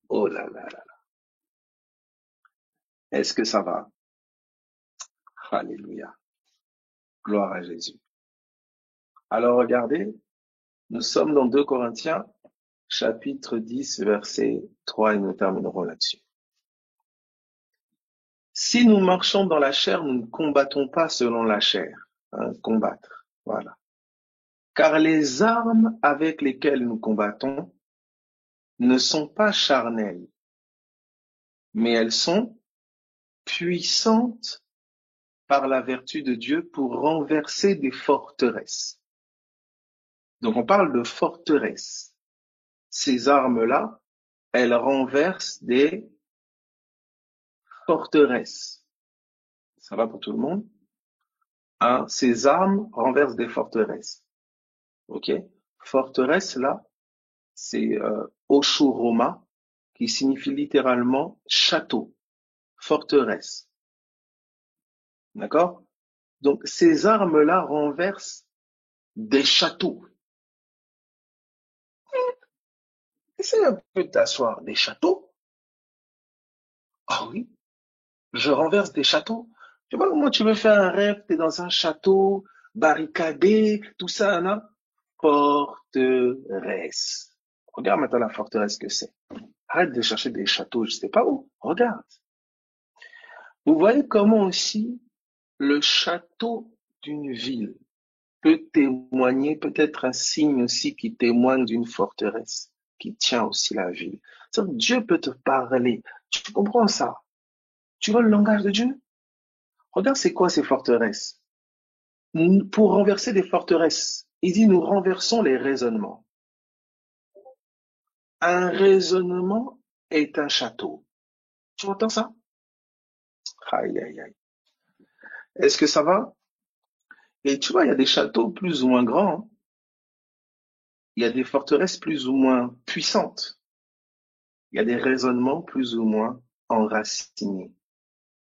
Oh là là là. Est-ce que ça va? Alléluia. Gloire à Jésus. Alors regardez, nous sommes dans 2 Corinthiens, chapitre 10, verset 3, et nous terminerons là-dessus. Si nous marchons dans la chair, nous ne combattons pas selon la chair. Hein, combattre, voilà. Car les armes avec lesquelles nous combattons ne sont pas charnelles, mais elles sont puissantes par la vertu de Dieu pour renverser des forteresses. Donc on parle de forteresses. Ces armes-là, elles renversent des forteresses. Ça va pour tout le monde? Hein? Ces armes renversent des forteresses. Ok? Forteresse, là, c'est Oshuroma, qui signifie littéralement château, forteresse. D'accord? Donc ces armes-là renversent des châteaux. Essaye un peu de t'asseoir. Des châteaux? Ah oui, je renverse des châteaux. Tu vois comment tu veux faire un rêve, t'es dans un château, barricadé, tout ça, là? Forteresse. Regarde maintenant la forteresse que c'est. Arrête de chercher des châteaux, je sais pas où. Regarde. Vous voyez comment aussi le château d'une ville peut témoigner, peut-être un signe aussi qui témoigne d'une forteresse, qui tient aussi la ville. Dieu peut te parler. Tu comprends ça? Tu vois le langage de Dieu? Regarde, c'est quoi ces forteresses? Pour renverser des forteresses, il dit nous renversons les raisonnements. Un raisonnement est un château. Tu entends ça? Aïe, aïe, aïe. Est-ce que ça va? Et tu vois, il y a des châteaux plus ou moins grands, hein. Il y a des forteresses plus ou moins puissantes. Il y a des raisonnements plus ou moins enracinés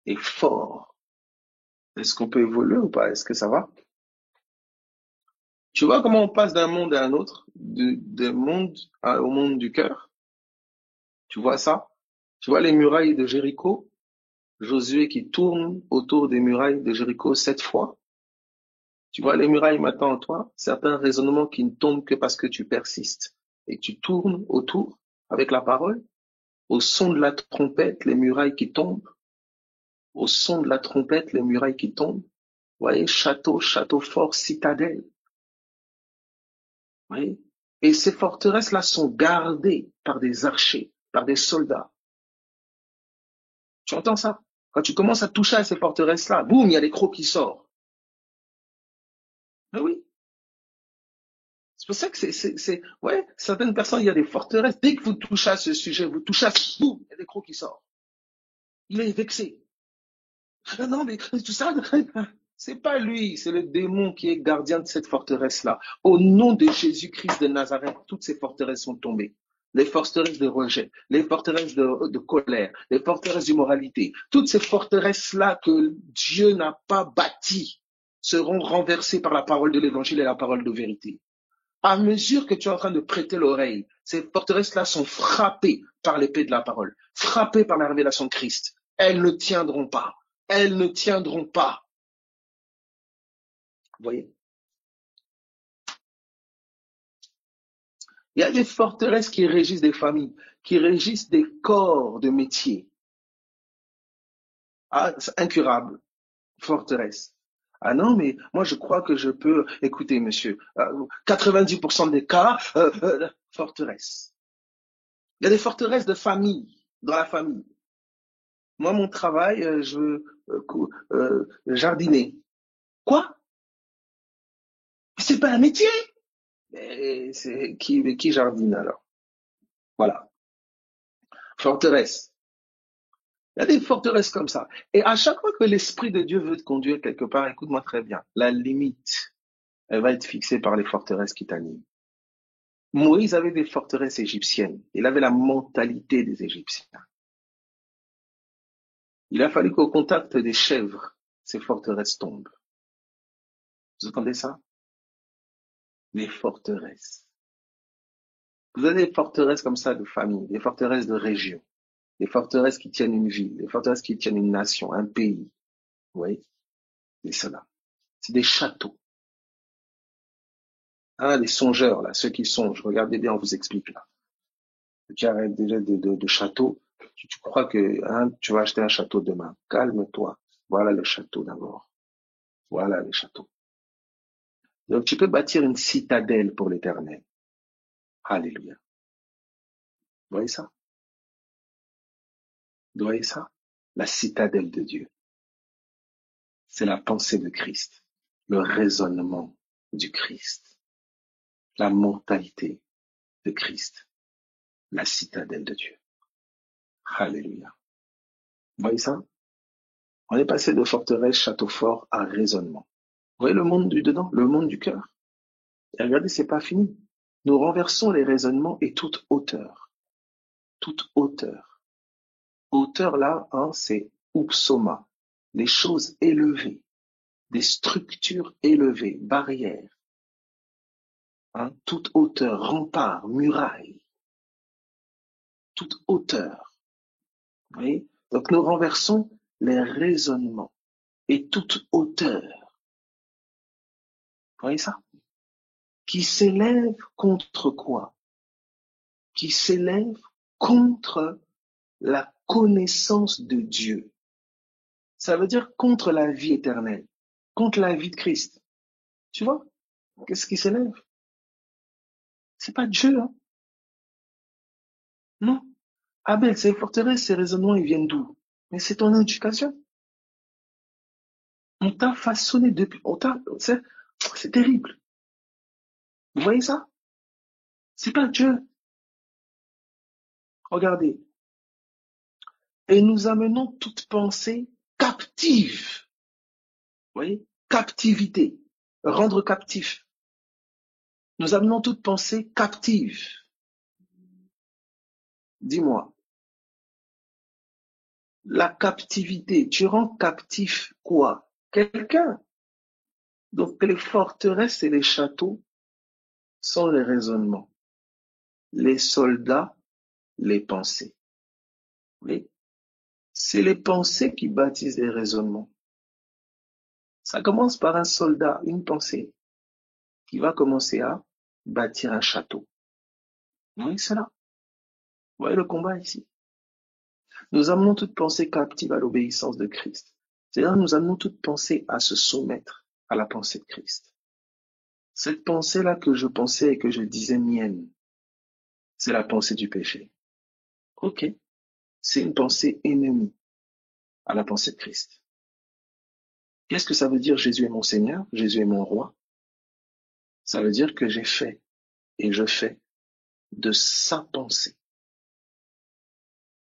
et forts. Est-ce qu'on peut évoluer ou pas? Est-ce que ça va? Tu vois comment on passe d'un monde à un autre, au monde du cœur? Tu vois ça? Tu vois les murailles de Jéricho? Josué qui tourne autour des murailles de Jéricho 7 fois? Tu vois les murailles maintenant en toi? Certains raisonnements qui ne tombent que parce que tu persistes et que tu tournes autour avec la parole. Au son de la trompette, les murailles qui tombent. Au son de la trompette, les murailles qui tombent. Vous voyez, château, château fort, citadelle. Vous voyez? Et ces forteresses-là sont gardées par des archers, par des soldats. Tu entends ça? Quand tu commences à toucher à ces forteresses-là, boum, il y a des crocs qui sortent. Mais oui, c'est pour ça que ouais, certaines personnes, il y a des forteresses. Dès que vous touchez à ce sujet, vous touchez à boum, il y a des crocs qui sortent. Il est vexé. Ah non, mais tout ça, c'est pas lui, c'est le démon qui est gardien de cette forteresse-là. Au nom de Jésus-Christ de Nazareth, toutes ces forteresses sont tombées. Les forteresses de rejet, les forteresses de colère, les forteresses d'immoralité, toutes ces forteresses-là que Dieu n'a pas bâties seront renversées par la parole de l'évangile et la parole de vérité. À mesure que tu es en train de prêter l'oreille, ces forteresses-là sont frappées par l'épée de la parole, frappées par la révélation de Christ. Elles ne tiendront pas. Elles ne tiendront pas. Vous voyez? Il y a des forteresses qui régissent des familles, qui régissent des corps de métier. Ah, c'est incurable, forteresse. Ah non, mais moi je crois que je peux. Écoutez, monsieur, 90% des cas, forteresse. Il y a des forteresses de famille, dans la famille. Moi, mon travail, je veux jardiner. Quoi? C'est pas un métier. Et c'est qui jardine alors? Voilà. Forteresse. Il y a des forteresses comme ça. Et à chaque fois que l'Esprit de Dieu veut te conduire quelque part, écoute-moi très bien, la limite, elle va être fixée par les forteresses qui t'animent. Moïse avait des forteresses égyptiennes. Il avait la mentalité des Égyptiens. Il a fallu qu'au contact des chèvres, ces forteresses tombent. Vous entendez ça? Les forteresses. Vous avez des forteresses comme ça de famille, des forteresses de région, des forteresses qui tiennent une ville, des forteresses qui tiennent une nation, un pays. Vous voyez? C'est cela. C'est des châteaux. Ah, les songeurs, là, ceux qui songent, regardez bien, on vous explique là. Tu arrêtes déjà de château. Tu crois que hein, tu vas acheter un château demain. Calme-toi. Voilà le château d'abord. Voilà le château. Donc tu peux bâtir une citadelle pour l'éternel. Alléluia. Vous voyez ça? Vous voyez ça? La citadelle de Dieu. C'est la pensée de Christ. Le raisonnement du Christ. La mentalité de Christ. La citadelle de Dieu. Alléluia. Vous voyez ça? On est passé de forteresse, château fort à raisonnement. Vous voyez le monde du dedans, le monde du cœur. Et regardez, c'est pas fini. Nous renversons les raisonnements et toute hauteur. Toute hauteur. Hauteur là, hein, c'est upsoma. Les choses élevées. Des structures élevées, barrières. Hein, toute hauteur, rempart, muraille. Toute hauteur. Vous voyez? Donc nous renversons les raisonnements et toute hauteur. Vous voyez ça? Qui s'élève contre quoi? Qui s'élève contre la connaissance de Dieu. Ça veut dire contre la vie éternelle, contre la vie de Christ. Tu vois? Qu'est-ce qui s'élève? C'est pas Dieu, hein? Non. Abel, ces forteresses, ces raisonnements, ils viennent d'où? Mais c'est ton éducation. On t'a façonné depuis, c'est terrible. Vous voyez ça? C'est pas Dieu. Regardez. Et nous amenons toute pensée captive. Vous voyez? Captivité. Rendre captif. Nous amenons toute pensée captive. Dis-moi. La captivité. Tu rends captif quoi? Quelqu'un. Donc les forteresses et les châteaux sont les raisonnements. Les soldats, les pensées. Oui. C'est les pensées qui bâtissent les raisonnements. Ça commence par un soldat, une pensée, qui va commencer à bâtir un château. Oui, c'est là. Vous voyez le combat ici. Nous amenons toute pensée captive à l'obéissance de Christ. C'est-à-dire nous amenons toute pensée à se soumettre à la pensée de Christ. Cette pensée-là que je pensais et que je disais mienne, c'est la pensée du péché. Ok, c'est une pensée ennemie à la pensée de Christ. Qu'est-ce que ça veut dire Jésus est mon Seigneur, Jésus est mon roi? Ça veut dire que j'ai fait et je fais de sa pensée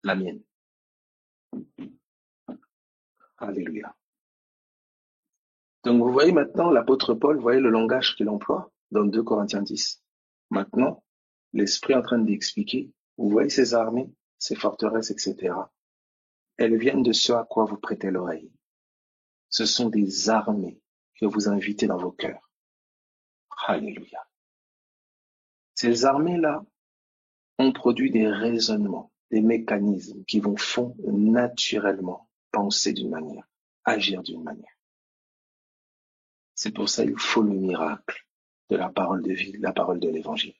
la mienne. Alléluia. Donc vous voyez maintenant l'apôtre Paul, vous voyez le langage qu'il emploie dans 2 Corinthiens 10. Maintenant, l'Esprit est en train d'expliquer, vous voyez ces armées, ces forteresses, etc. Elles viennent de ce à quoi vous prêtez l'oreille. Ce sont des armées que vous invitez dans vos cœurs. Alléluia. Ces armées-là ont produit des raisonnements, des mécanismes qui font naturellement penser d'une manière, agir d'une manière. C'est pour ça qu'il faut le miracle de la parole de vie, la parole de l'évangile,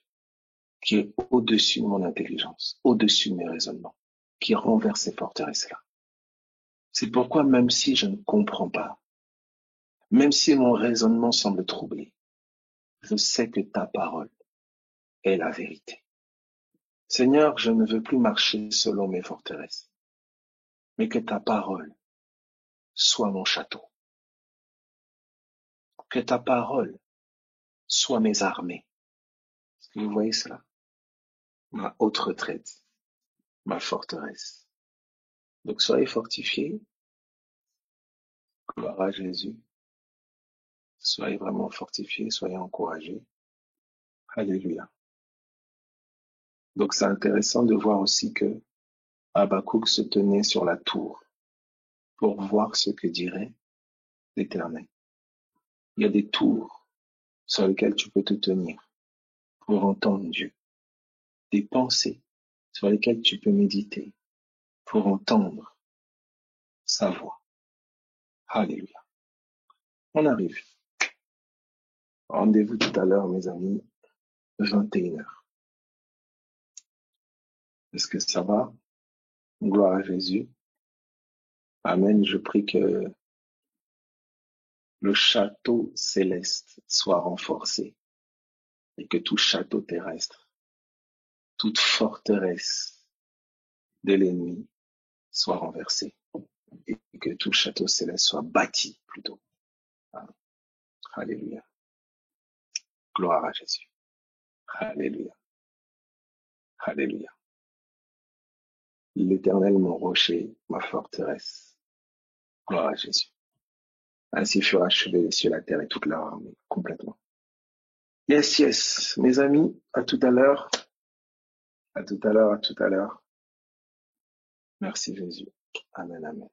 qui est au-dessus de mon intelligence, au-dessus de mes raisonnements, qui renverse ces forteresses-là. C'est pourquoi même si je ne comprends pas, même si mon raisonnement semble troublé, je sais que ta parole est la vérité. Seigneur, je ne veux plus marcher selon mes forteresses, mais que ta parole soit mon château. Que ta parole soit mes armées. Est-ce que vous voyez cela? Ma haute retraite, ma forteresse. Donc soyez fortifiés, gloire à Jésus. Soyez vraiment fortifiés, soyez encouragés. Alléluia. Donc c'est intéressant de voir aussi que Habakkuk se tenait sur la tour pour voir ce que dirait l'Éternel. Il y a des tours sur lesquelles tu peux te tenir pour entendre Dieu. Des pensées sur lesquelles tu peux méditer pour entendre sa voix. Alléluia. On arrive. Rendez-vous tout à l'heure, mes amis, 21h. Est-ce que ça va? Gloire à Jésus. Amen. Je prie que le château céleste soit renforcé et que tout château terrestre, toute forteresse de l'ennemi soit renversée et que tout château céleste soit bâti plutôt. Alléluia. Gloire à Jésus. Alléluia. Alléluia. L'Éternel, mon rocher, ma forteresse. Gloire à Jésus. Ainsi furent achevés les cieux, la terre et toute leur armée, complètement. Yes, yes. Mes amis, à tout à l'heure. À tout à l'heure, à tout à l'heure. Merci Jésus. Amen, amen.